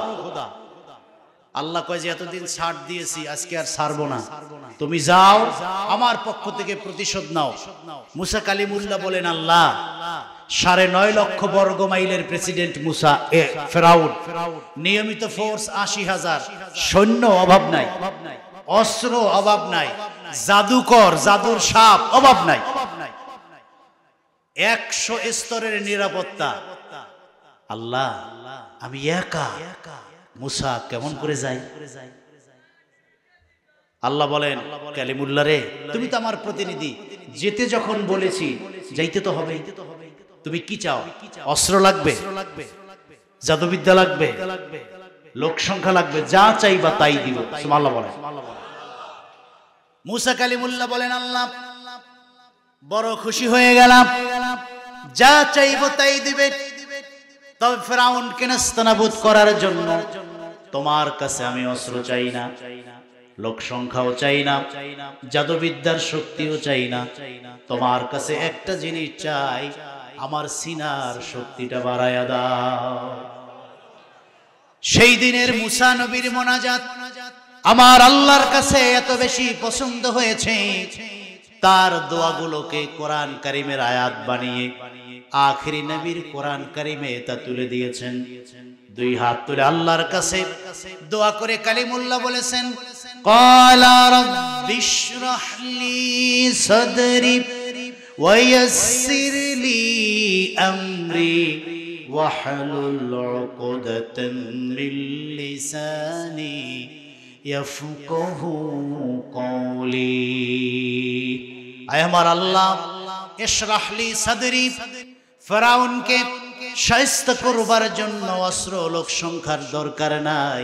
আল্লাহ কয় যে এতদিন ছাড় দিয়েছি, আজকে আর ছাড়বো না, তুমি যাও, আমার পক্ষ থেকে প্রতিশোধ নাও। মুসা কালিমুল্লাহ বলেন, আল্লাহ 9.5 লক্ষ বর্গ মাইলের প্রেসিডেন্ট মুসা, ফেরাউন, নিয়মিত ফোর্স 80,000, সৈন্য অভাব নাই, অস্ত্র অভাব নাই, জাদুকর, জাদুর সাপ অভাব নাই, 100 স্তরের নিরাপত্তা। আল্লাহ আমি একা, মুসা কেমন করে যাই? আল্লাহ বলেন, কালিমুল্লাহ রে, তুমি তো আমার প্রতিনিধি, যেতে যখন বলেছি যাইতে তো হবে। তুমি কি চাও? অস্ত্র লাগবে, জাদুবিদ্যা লাগবে, লোক সংখ্যা লাগবে, যা চাইবা তাই দিব। সুবহানাল্লাহ বলেন। মুসা কালিমুল্লাহ বলেন, আল্লাহ বড় খুশি হয়ে গেলাম, যা চাইবো তাই দিবে। তবে ফেরাউনকে নাস্তানাবুদ করার জন্য তোমার কাছে আমি অস্ত্র চাই না, লোক সংখ্যাও চাই না, জাদুবিদ্যার শক্তিও চাই না। তোমার কাছে একটা জিনিস চাই, আমার সিনার শক্তিটা বাড়ায়া দাও। সেই দিনের মুসা নবীর মোনাজাত আমার আল্লাহর কাছে এত বেশি পছন্দ হয়েছে, তার দোয়াগুলোকে কোরআন কারীমের আয়াত বানিয়ে আখিরি নবীর কোরআন কারীমে তা তুলে দিয়েছেন। দুই হাত তুলে আল্লাহর কাছে দোয়া করে কালিমুল্লাহ বলেছেন, ক্বালা রাব্বিশরাহ লি সাদরি ওয়া ইয়াসসির লি আমরি ওয়াহলুল উকদাতাম মিন লিসানি ইয়াফকাহু কওলি। আয় আমার আল্লাহ, ইশরাহ লি সাদরি, ফিরাউনকে শায়েস্তা করবার জন্য অস্ত্র লোক সংখ্যার দরকার নাই।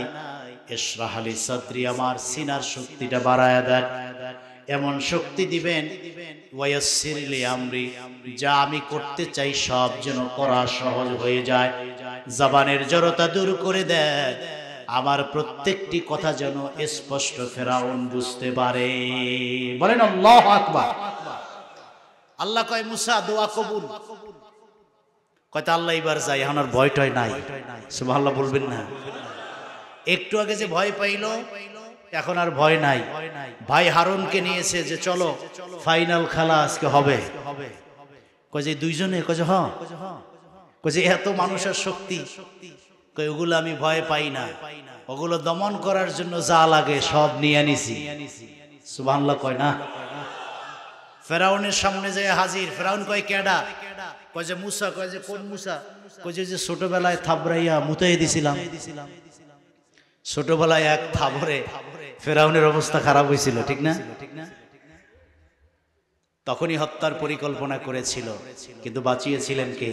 ইশরাহ লি সাদরি, আমার সিনার শক্তিটা বাড়ায়া দেন, এমন শক্তি দিবেন। ওয়া ইয়াসসির লি আমরি, যা আমি করতে চাই সব যেন করা সহজ হয়ে যায়। জবানের জড়তা দূর করে দেন, আমার প্রত্যেকটি কথা যেন স্পষ্ট ফিরাউন বুঝতে পারে। বলেন আল্লাহু আকবার। আল্লাহ কয় মুসা দোয়া কবুল। কয় তা আল্লাহ এবার যাই, এখন আর ভয় টয় নাই। সুবহানাল্লাহ বলবেন না? একটু আগে যে ভয় পাইল, এখন আর ভয় নাই। ভাই হারুনকে নিয়েছে যে চলো ফাইনাল খেলা আজকে হবে। কয় যে দুইজনে? কয় যে হ্যাঁ। কয় যে এত মানুষের শক্তি? কয় ওগুলো আমি ভয় পাই না, ওগুলো দমন করার জন্য যা লাগে সব নিয়ে আনিছি। সুবহানাল্লাহ কয় না? ফেরাউনের সামনে যে হাজির। ফেরাউন কয় কেডা? কয় যে মুসা। কয় যে কোন মুসা? কয় যে ছোটবেলায় থাবরাইয়া মুতাই দিছিলাম। ছোটবেলায় এক থাবরে ফেরাউনের অবস্থা খারাপ হয়েছিল, ঠিক না? তখনই হত্যার পরিকল্পনা করেছিল, কিন্তু বাঁচিয়েছিলেন কে?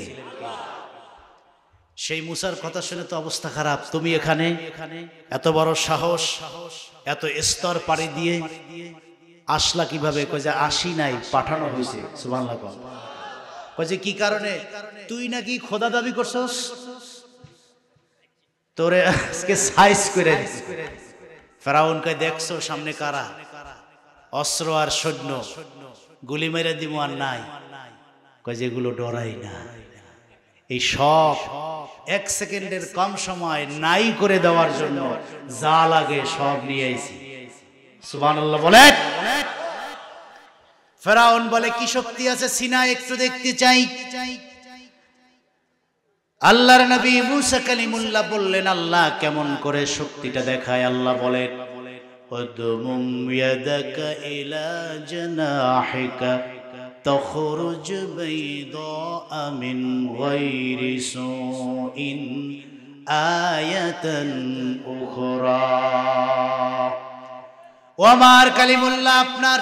সেই মুসার কথা শুনে তো অবস্থা খারাপ। তুমি এখানে এত বড় সাহস, এত স্তর পাড়ি দিয়ে আসলা কিভাবে? কয় যে আসি নাই, পাঠানো হয়েছে। সুবহানাল্লাহ। কয় যে কি কারণে? তুই নাকি খোদা দাবি করছস, তোরে আজকে সাইজ করে দিছি। ফেরাউন কয় দেখছো সামনে কারা? অস্ত্র আর সৈন্য, গুলি মেরে দিব আর নাই। কয় যে এগুলো ডরাই না, এই সব এক সেকেন্ডের কম সময় নাই করে দেওয়ার জন্য যা লাগে সব নিয়ে আইছি। সুবহানাল্লাহ বলেন। ফেরাউন বলে কি শক্তি আছে সিনায় একটু দেখতে চাই। আল্লাহর নবী মুসা কালিমুল্লাহ বললেন আল্লাহ কেমন করে শক্তিটা দেখায়। আল্লাহ বলেন উদমুম ইয়াদাকা ইলা জানাহিকা তখরুজ বাইদা মিন গায়রি সুইন আয়াতান উখরা। ও আমার কালিমুল্লাহ, আপনার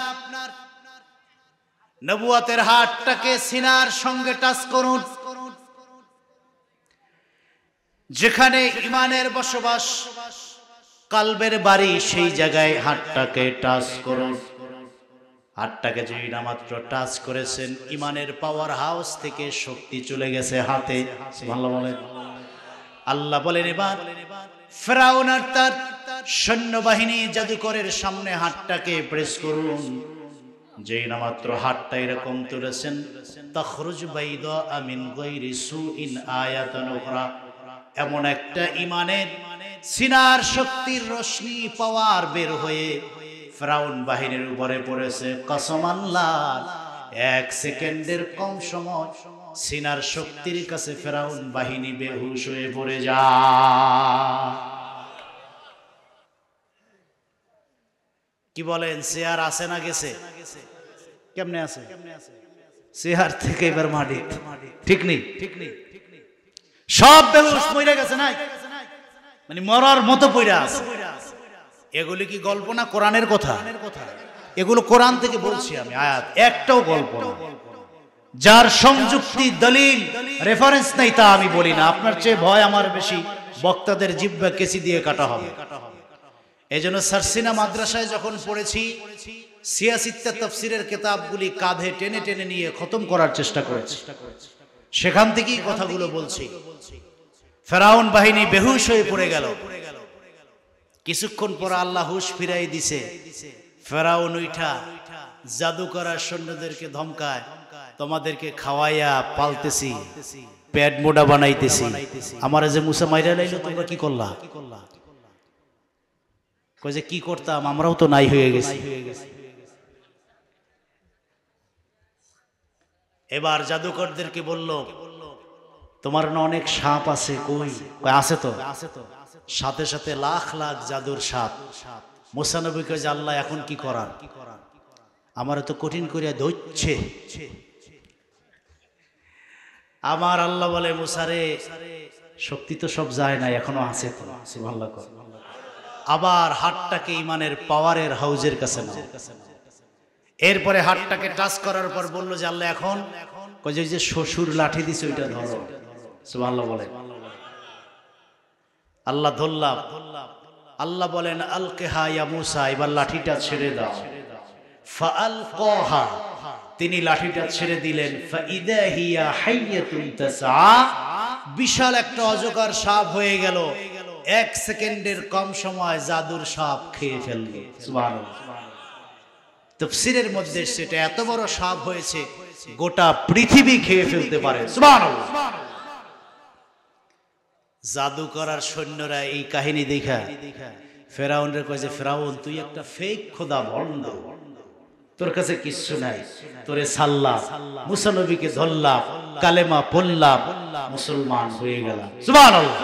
নবুয়তের হাতটাকে সিনার সঙ্গে টাচ করুন। যেখানে ইমানের বসবাস, কালবের বাড়ি, সেই জায়গায় হাতটাকে টাচ করুন। হাতটাকে যদি না মাত্র টাচ করেছেন, ইমানের পাওয়ার হাউস থেকে শক্তি চলে গেছে হাতে। সুবহানাল্লাহ বলেন। আল্লাহ বলেন এবার ফিরআউন আর তার সৈন্যবাহিনী জাদুকরের সামনে হাতটাকে প্রেস করুন। যেই না মাত্র হাতটা এরকম তুলেছেন, তখরুজ বাইদা মিন গায়রি সুইন আয়াতান উখরা, এমন একটা ইমানের সিনার শক্তির রশ্মি পাওয়ার বের হয়ে ফিরআউন বাহিনীর উপরে পড়েছে। কসম আল্লাহর, এক সেকেন্ডের কম সময় সিনার শক্তির কাছে ফিরআউন বাহিনী বেহুশ হয়ে পড়ে যায়। কি বলেন? চেয়ার আছে না গেছে? কেমনে আছে? চেয়ার থেকে এবার মাটি, ঠিক নেই? সব বেহুশ মরে গেছে নাই, মানে মরার মতো পড়ে আছে। এগুলি কি গল্প না কোরআনের কথা? এগুলো কোরআন থেকে বলছি আমি, আয়াত, একটাও গল্প না। যার সংযুক্তি দলিল রেফারেন্স নাই তা আমি বলি না। আপনার চেয়ে ভয় আমার বেশি, বক্তাদের জিহ্বা কেসি দিয়ে কাটা হবে। এজন্য সারসিনা মাদ্রাসায় যখন পড়েছি, সিয়াসিত্তা তাফসিরের কিতাবগুলি কাঁধে টেনে টেনে নিয়ে খতম করার চেষ্টা করেছি। সেখান থেকেই কথাগুলো বলছি। ফিরআউন বাহিনী বেহুশ হয়ে পড়ে গেল। কিছুক্ষণ পর আল্লাহ হুশ ফিরাই দিছে। ফিরআউন উঠা জাদু করার সৈন্যদেরকে ধমকায়, তোমাদেরকে খাওয়াইয়া পালতেছি, পেট মোটা বানাইতেছি, আমারে যে মুসা মাইরা লাইলো তোমরা কি করলা? কই যে কি করতাম, আমরাও তো নাই হয়ে গেছি। এবার জাদুকরদেরকে বলল, তোমার না অনেক সাপ আছে? কই? আছে তো। সাথে সাথে লাখ লাখ জাদুর সাপ। মুসা নবী কয় যে আল্লাহ এখন কি করার, আমার তো কঠিন করিয়া ধরছে। আমার আল্লাহ বলে, মুসারে শক্তি তো সব যায় না, এখনো আছে তো। সুবহানাল্লাহ। আবার হাতটাকে ইমানের পাওয়ারের হাউজের কাছে নাও। এরপরে হাতটাকে টাচ করার পর বলল যে আল্লাহ এখন, কই যে শ্বশুর লাঠি দিছে ওইটা ধরো। সুবহানাল্লাহ বলে। আল্লাহ ধরলাম। আল্লাহ বলেন আলকিহা ইয়া মুসা, এবার লাঠিটা ছেড়ে দাও। ফাআলকাহা, তিনি লাঠিটা ছেড়ে দিলেন। ফাইদা হিয়া হাইয়াতুন তাসআ, বিশাল একটা অজগর সাপ হয়ে গেল। 1 সেকেন্ডের কম সময় জাদুর সাপ খেয়ে ফেলল। সুবহানাল্লাহ। তাফসীরের মধ্যে সেটা এত বড় সাপ হয়েছে গোটা পৃথিবী খেয়ে ফেলতে পারে। সুবহানাল্লাহ। জাদু করার সৈন্যরা এই কাহিনী দেখা ফেরাউনের কয় যে ফেরাউন তুই একটা ফেক খোদা, ভণ্ড, তোর কাছে কিচ্ছু নাই, তোরে সাল্লাম, মুসা নবীকে ধরলাম, কালেমা পড়লাম, মুসলমান হয়ে গেলাম। সুবহানাল্লাহ।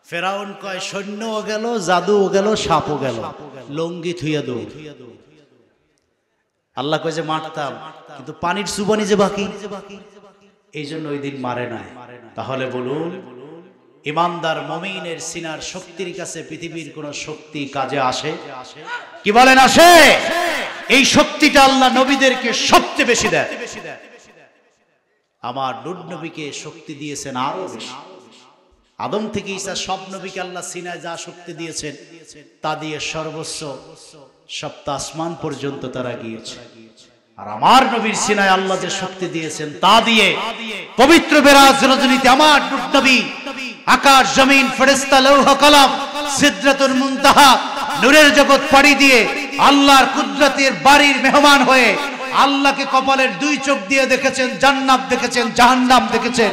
ফেরাউন কয় সৈন্যও গেল, জাদুও গেল, সাপও গেল, লঙ্গি থুইয়া দৌড়। আল্লাহ কয় যে মারতাম, কিন্তু পানির চুবানি যে বাকি, এই জন্য ওই দিন মারে নাই। তাহলে বলুন, ইমানদার মুমিনের সিনার শক্তির কাছে পৃথিবীর কোন শক্তি কাজে আসে? কি বলেন আসে? এই শক্তিটা আল্লাহ নবীদেরকে সবচেয়ে বেশি দেয়। আমার নূর নবীকে শক্তি দিয়েছেন আরো বেশি। আদম থেকে ঈসা সব নবীকে আল্লাহ সিনায় যা শক্তি দিয়েছেন তা দিয়ে সর্বোচ্চ সপ্ত আসমান পর্যন্ত তারা গিয়েছে। আর আমার নবীর সিনায় আল্লাহ যে শক্তি দিয়েছেন তা দিয়ে পবিত্র বেরাজ রজনীতে আমার নূর নবী আকাশ জমিন ফেরেশতা লৌহ কলম সিদরাতুল মুনতাহা নূরের জগৎ পাড়ি দিয়ে আল্লাহর কুদরতের বাড়ির মেহমান হয়ে আল্লাহকে কপালের 2 চোখ দিয়ে দেখেছেন, জান্নাত দেখেছেন, জাহান্নাম দেখেছেন।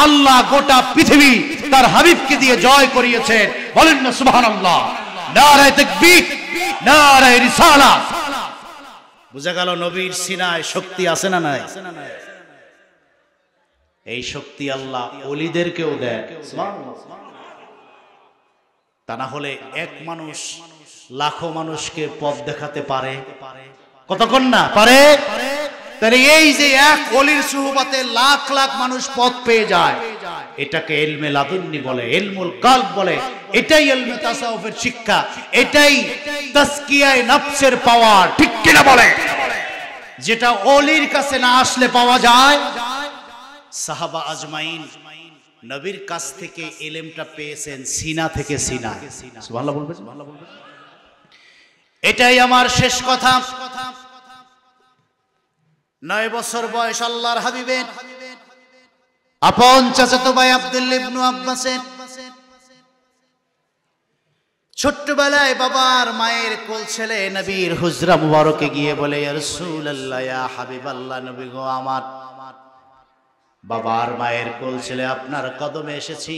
আল্লাহ গোটা পৃথিবী তার হাবিবকে দিয়ে জয় করিয়েছেন। বলেন না সুবহানাল্লাহ। নারায়ে তাকবীর, নারায়ে রিসালাত। বুঝা গেল নবীর সিনায় শক্তি আছে না নাই? এই শক্তি আল্লাহ ওলিদেরকেও দেন। তা না হলে এক মানুষ লাখো মানুষকে পথ দেখাতে পারে? কতক্ষণ না পারে? তাহলে এই যে এক ওলির সুহবতে লাখ লাখ মানুষ পথ পেয়ে যায়, এটাকে ইলমে লাদুন্নি বলে, ইলমুল কলব বলে। এটাই ইলমে তাসাউফের শিক্ষা, এটাই তাজকিয়ায়ে নফসের পাওয়ার। ঠিক কিনা বলে? যেটা ওলির কাছে না আসলে পাওয়া যায়। সাহাবা আজমাইন নবীর কাছ থেকে ইলমটা পেয়েছেন সিনা থেকে সিনা। সুবহানাল্লাহ বলবেন? এটাই আমার শেষ কথা। 9 বছর বয়স আল্লাহর হাবিবের আপন চাচাতো ভাই আব্দুল্লাহ ইবনে আব্বাসের ছোট্টবেলায় বাবার মায়ের কোল ছেলে নবীর হুজরা মুবারকে গিয়ে বলে, ইয়া রাসূলুল্লাহ, ইয়া হাবিবাল্লাহ, নবী গো আমার, বাবার মায়ের কোল ছেলে আপনার কদমে এসেছি।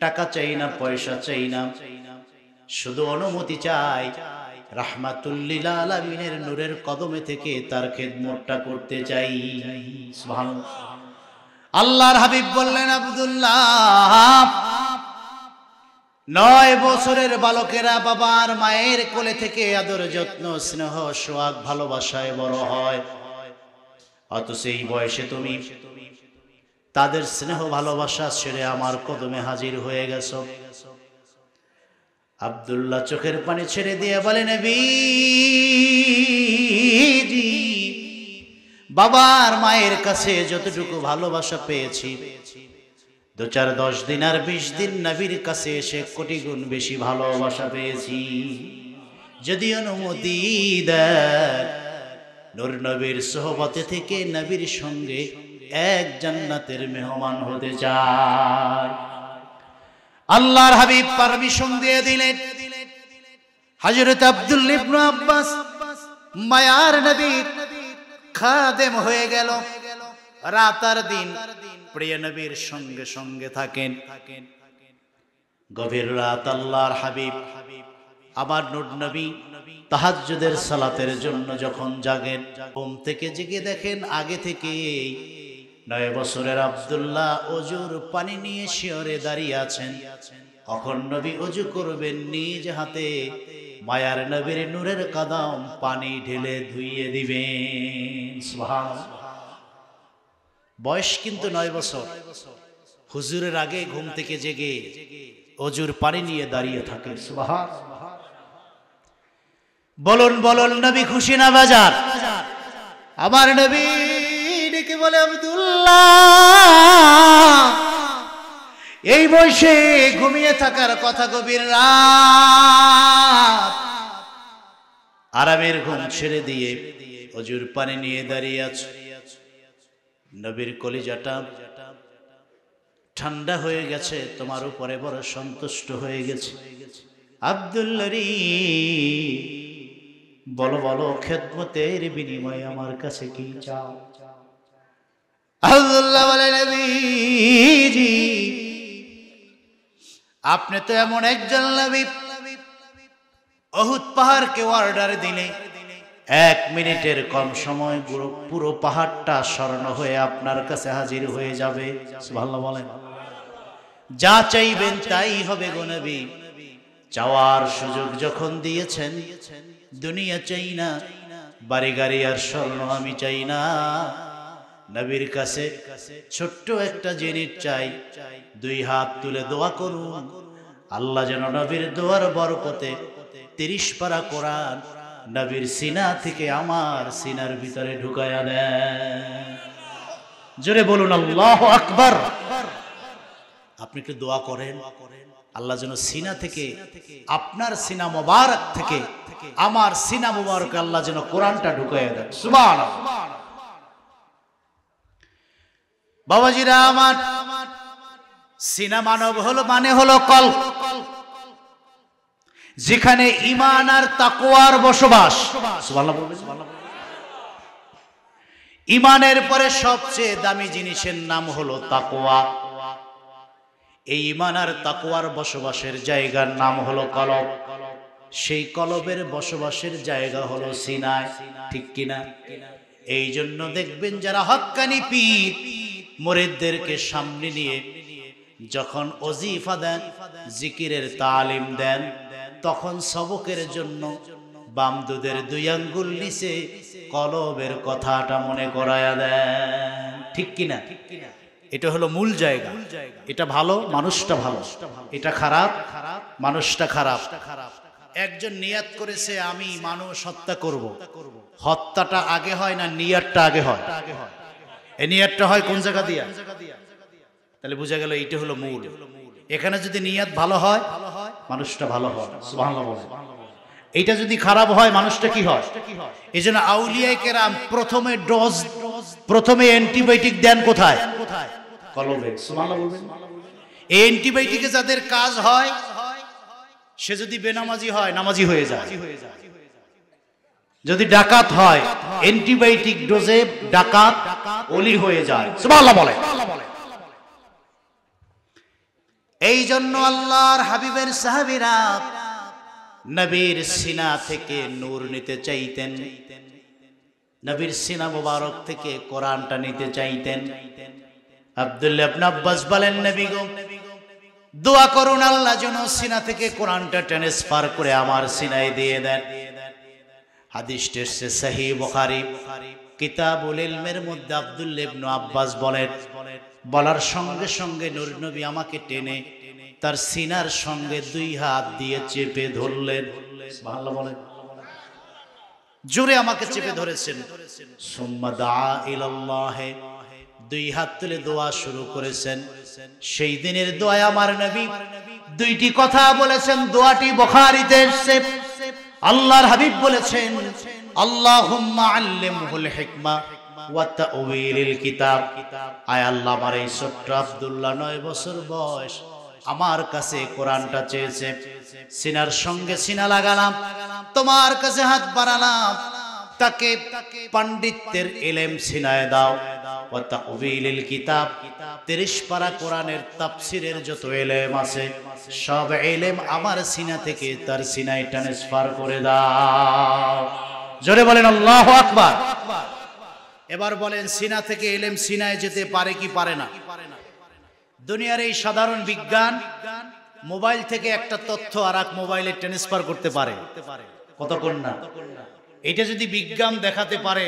টাকা চাই না, পয়সা চাই না, শুধু অনুমতি চাই রাহমাতুল লিল আলামিনের নূরের কদমে থেকে তার খেদমতটা করতে চাই। সুবহানাল্লাহ। আল্লাহর হাবিব বললেন, আব্দুল্লাহ, 9 বছরের বালকেরা বাবার মায়ের কোলে থেকে আদর যত্ন স্নেহ সোহাগ ভালোবাসায় বড় হয়, অথচ এই বয়সে তুমি তাদের স্নেহ ভালোবাসা ছেড়ে আমার কদমে হাজির হয়ে গেছো। আব্দুল্লাহ চোখের পানি ছেড়ে দিয়ে বলে, নবী, বাবার মায়ের কাছে যতটুকু ভালোবাসা পেয়েছি, 2-4-10 দিন আর 20 দিন নবীর কাছে এসে কোটি গুণ বেশি ভালোবাসা পেয়েছি। যদি অনুমতি দেন, নূর নবীর সোহবতে থেকে নবীর সঙ্গে এক জান্নাতের মেহমান হতে চাই। আল্লাহর হাবিব পারমিশন দিয়ে দিলেন। হযরত আব্দুল্লাহ ইবনে আব্বাস মায়ার নবীর খাদেম হয়ে গেল। রাত আর দিন প্রিয় নবীর সঙ্গে সঙ্গে থাকেন। গভীর রাত আল্লাহর হাবিব আমার নূর নবী তাহাজ্জুদের সালাতের জন্য যখন জাগেন, ঘুম থেকে জেগে দেখেন আগে থেকে 9 বছরের আব্দুল্লাহ অজুর পানি নিয়ে শিয়রে দাঁড়িয়ে আছেন। কখন নবী অজু করবেন নিজ হাতে মায়ার নবীর নূরের কদম পানি ঢেলে ধুইয়ে দিবেন। সুবহানাল্লাহ। বয়স কিন্তু 9 বছর। হুজুরের আগে ঘুম থেকে জেগে অজুর পানি নিয়ে দাঁড়িয়ে থাকে। সুবহানাল্লাহ। বলুন বলুন নবী খুশি না বাজার? আমার নবী ডেকে বলে, আব্দুল্লাহ এই বয়সে ঘুমিয়ে থাকার কথা, গভীর রাত আরামের ঘুম ছেড়ে দিয়ে অজুর পানি নিয়ে দাঁড়িয়ে আছে। নবীর কলিজাটা ঠান্ডা হয়ে গেছে, তোমার উপরে বড় সন্তুষ্ট হয়ে গেছে। আব্দুল্লাহ রে বলো বলো, খেদমতের বিনিময়ে আমার কাছে কি চাও? আব্দুল্লাহ বলে, নবীজি আপনি তো এমন একজন নবী, উহুদ পাহাড়কে অর্ডার দিলে 1 মিনিটের কম সময় পুরো পাহাড়টা স্বর্ণ হয়ে আপনার কাছে হাজির হয়ে যাবে। সুবহানাল্লাহ বলেন। যা চাইবেন তাই হবে গো নবী। চাওয়ার সুযোগ যখন দিয়েছেন, দুনিয়া চাই না, বাড়ি গাড়ি আর স্বর্ণ আমি চাই না, নবীর কাছে ছোট্ট একটা জিনিস চাই। 2 হাত তুলে দোয়া করুন, আল্লাহ যেন নবীর দোয়ার বরকতে 30 পারা কোরআন নবীর সিনা থেকে আমার সিনার ভিতরে ঢুকায়া দেন। জোরে বলুন আল্লাহু আকবার। আপনি একটু দোয়া করেন, আল্লাহ যেন সিনা থেকে, আপনার সিনা মোবারক থেকে আমার সিনা মোবারক আল্লাহ যেন কোরআনটা ঢুকায়া দেন। সুবহানাল্লাহ। বাবাজিরা আমার, সিনা মানব হলো মানে হলো কল্ব, যেখানে ঈমান আর তাকওয়ার বসবাস। সুবহানাল্লাহ বলবেন। ঈমানের পরে সবচেয়ে দামি জিনিসের নাম হলো তাকওয়া। এই ঈমান আর তাকওয়ার বসবাসের জায়গার নাম হলো কলব। সেই কলবের বসবাসের জায়গা হলো সিনায়। ঠিক কিনা? এই জন্য দেখবেন যারা হক্কানি পীর মুরিদদেরকে সামনে নিয়ে যখন ওজিফা দেন, জিকিরের তালিম দেন, তখন সবকের জন্য বাম দুধের 2 আঙ্গুল নিচে কলবের কথাটা মনে করায়া দেন। ঠিক কিনা? এটা হলো মূল জায়গা। এটা ভালো, মানুষটা ভালো। এটা খারাপ, মানুষটা খারাপ। একজন নিয়াত করেছে আমি মানুষ হত্যা করব, হত্যাটা আগে হয় না নিয়াতটা আগে হয়? এই নিয়াতটা হয় কোন জায়গা দিয়া? তাহলে বোঝা গেল এইটা হলো মূল। এখানে যদি নিয়াত ভালো হয়, মানুষটা ভালো হয়। সুবহানাল্লাহ বলেন। এইটা যদি খারাপ হয়, মানুষটা কি হয়? এই জন্য আউলিয়ায়ে কেরাম প্রথমে অ্যান্টিবায়োটিক দেন কোথায়? কলবে। সুবহানাল্লাহ বলবেন। এই অ্যান্টিবায়োটিকে যাদের কাজ হয়, সে যদি বেনামাজি হয় নামাজি হয়ে যায়। যদি ডাকাত হয়, অ্যান্টিবায়োটিক ডোজে ডাকাত ওলি হয়ে যায়। সুবহানাল্লাহ বলেন। এই জন্য আল্লাহর হাবিবের সাহাবীরা নবীর সিনা থেকে নূর নিতে চাইতেন, নবীর সিনা মোবারক থেকে কোরআনটা নিতে চাইতেন। আব্দুল্লাহ ইবনে আব্বাস বলেন, নবী গো দোয়া করুন আল্লাহ যেন সিনা থেকে কোরআনটা ট্রান্সফার করে আমার সিনায় দিয়ে দেন। হাদিসটি এসেছে সহিহ বুখারী কিতাবুল ইলমের মধ্যে। আব্দুল্লাহ ইবনে আব্বাস বলেন, বলার সঙ্গে সঙ্গে নূর নবী আমাকে টেনে তার সিনার সঙ্গে 2 হাত দিয়ে চেপে ধরলেন। সুবহানাল্লাহ বলেন। জোরে আমাকে চেপে ধরেছেন। সুম্মা দা ইলাল্লাহ, 2 হাত তুলে দোয়া শুরু করেছেন। সেই দিনের দোয়ায় আমার নবী 2টি কথা বলেছেন। দোয়াটি বুখারীতে এসেছে। আল্লাহর হাবিব বলেছেন, আল্লাহুম্মা আল্লিমহুল হিকমা ওয়া তাউইলিল কিতাব। আয় আল্লাহ, আমার এই ছোট্ট আব্দুল্লাহ 9 বছর বয়স, আমার কাছে কোরআনটা চেয়েছে। সিনার সঙ্গে সিনা লাগালাম, তোমার কাছে হাত বাড়ালাম, তাকে পণ্ডিতের ইলম সিনায় দাও ওয়া তাউযিলিল কিতাব 30 পারা কোরআনের তাফসীরের যত ইলম আছে সব ইলম আমার সিনা থেকে তার সিনায় ট্রান্সফার করে দাও। জোরে বলেন আল্লাহু আকবার। এবার বলেন সিনা থেকে ইলম সিনায় যেতে পারে কি পারে না? দুনিয়ার এই সাধারণ বিজ্ঞান মোবাইল থেকে একটা তথ্য আরেক মোবাইলে ট্রান্সফার করতে পারে, কতক্ষণ না? এটা যদি বিজ্ঞান দেখাতে পারে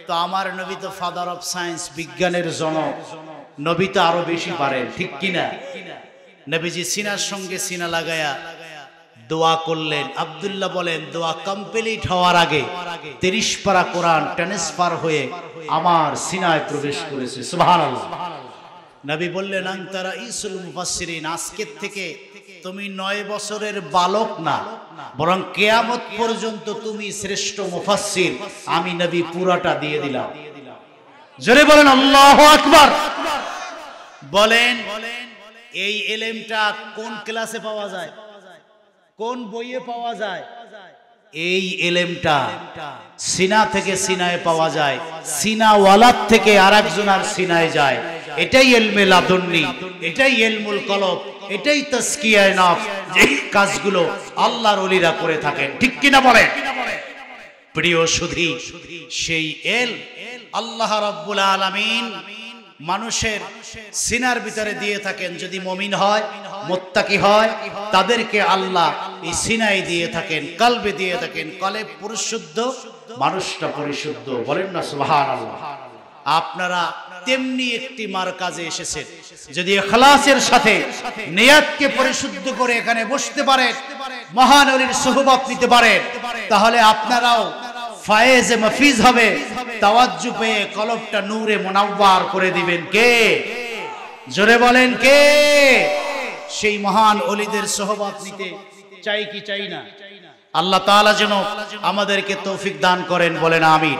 তো আমার নবী তো ফাদার অফ সায়েন্স, বিজ্ঞানের জনক, নবী তো আরো বেশি পারেন, ঠিক কিনা? নবীজি সিনার সঙ্গে সিনা লাগায়া দোয়া করলেন। আব্দুল্লাহ বলেন দোয়া কমপ্লিট হওয়ার আগে 30 পারা কোরআন ট্রান্সফার হয়ে আমার সিনায় প্রবেশ করেছে। সুবহানাল্লাহ। নবী বললেন আনতা রাইসুল মুফাসসিরিন, আজকের থেকে তুমি 9 বছরের বালক না, বরং কিয়ামত পর্যন্ত তুমি শ্রেষ্ঠ মুফাসসির। আমি নবী পুরাটা দিয়ে দিলাম। জোরে বলেন আল্লাহু আকবার। বলেন এই ইলমটা কোন ক্লাসে পাওয়া যায়, কোন বইয়ে পাওয়া যায়? এই ইলমটা সিনা থেকে সিনায় পাওয়া যায়, সিনা ওয়ালাদ থেকে আরেকজনের সিনায় যায়। এটাই ইলমে লাদুন্নি, এটাই ইলমুল কলব, এটাই তাজকিয়ায়ে নফস, যে কাজগুলো আল্লাহর ওলিরা করে থাকেন, ঠিক কিনা বলেন? প্রিয় সুধী, সেই ইলম আল্লাহ রাব্বুল আলামিন মানুষের সিনার ভিতরে দিয়ে থাকেন। যদি মুমিন হয়, মুত্তাকি হয়, তাদেরকে আল্লাহ এই সিনায় দিয়ে থাকেন, কলবে দিয়ে থাকেন। কলব পরিশুদ্ধ, মানুষটা পরিশুদ্ধ, বলেন না সুবহানাল্লাহ। আপনারা তেমনি একটি মারকাজে এসেছেন, যদি ইখলাসের সাথে নিয়তকে পরিশুদ্ধ করে এখানে বসতে পারেন, মহান ওলির সুহবত নিতে পারেন, তাহলে আপনারাও ফায়েজে মাফিজ হবে, তাওয়াজ্জু পেয়ে কলবটা নূরে মুনাওয়ার করে দিবেন। কে? জোরে বলেন কে? সেই মহান ওলিদের সুহবত নিতে চাই কি চাই না? আল্লাহ তাআলা যেন আমাদেরকে তৌফিক দান করেন, বলেন আমিন।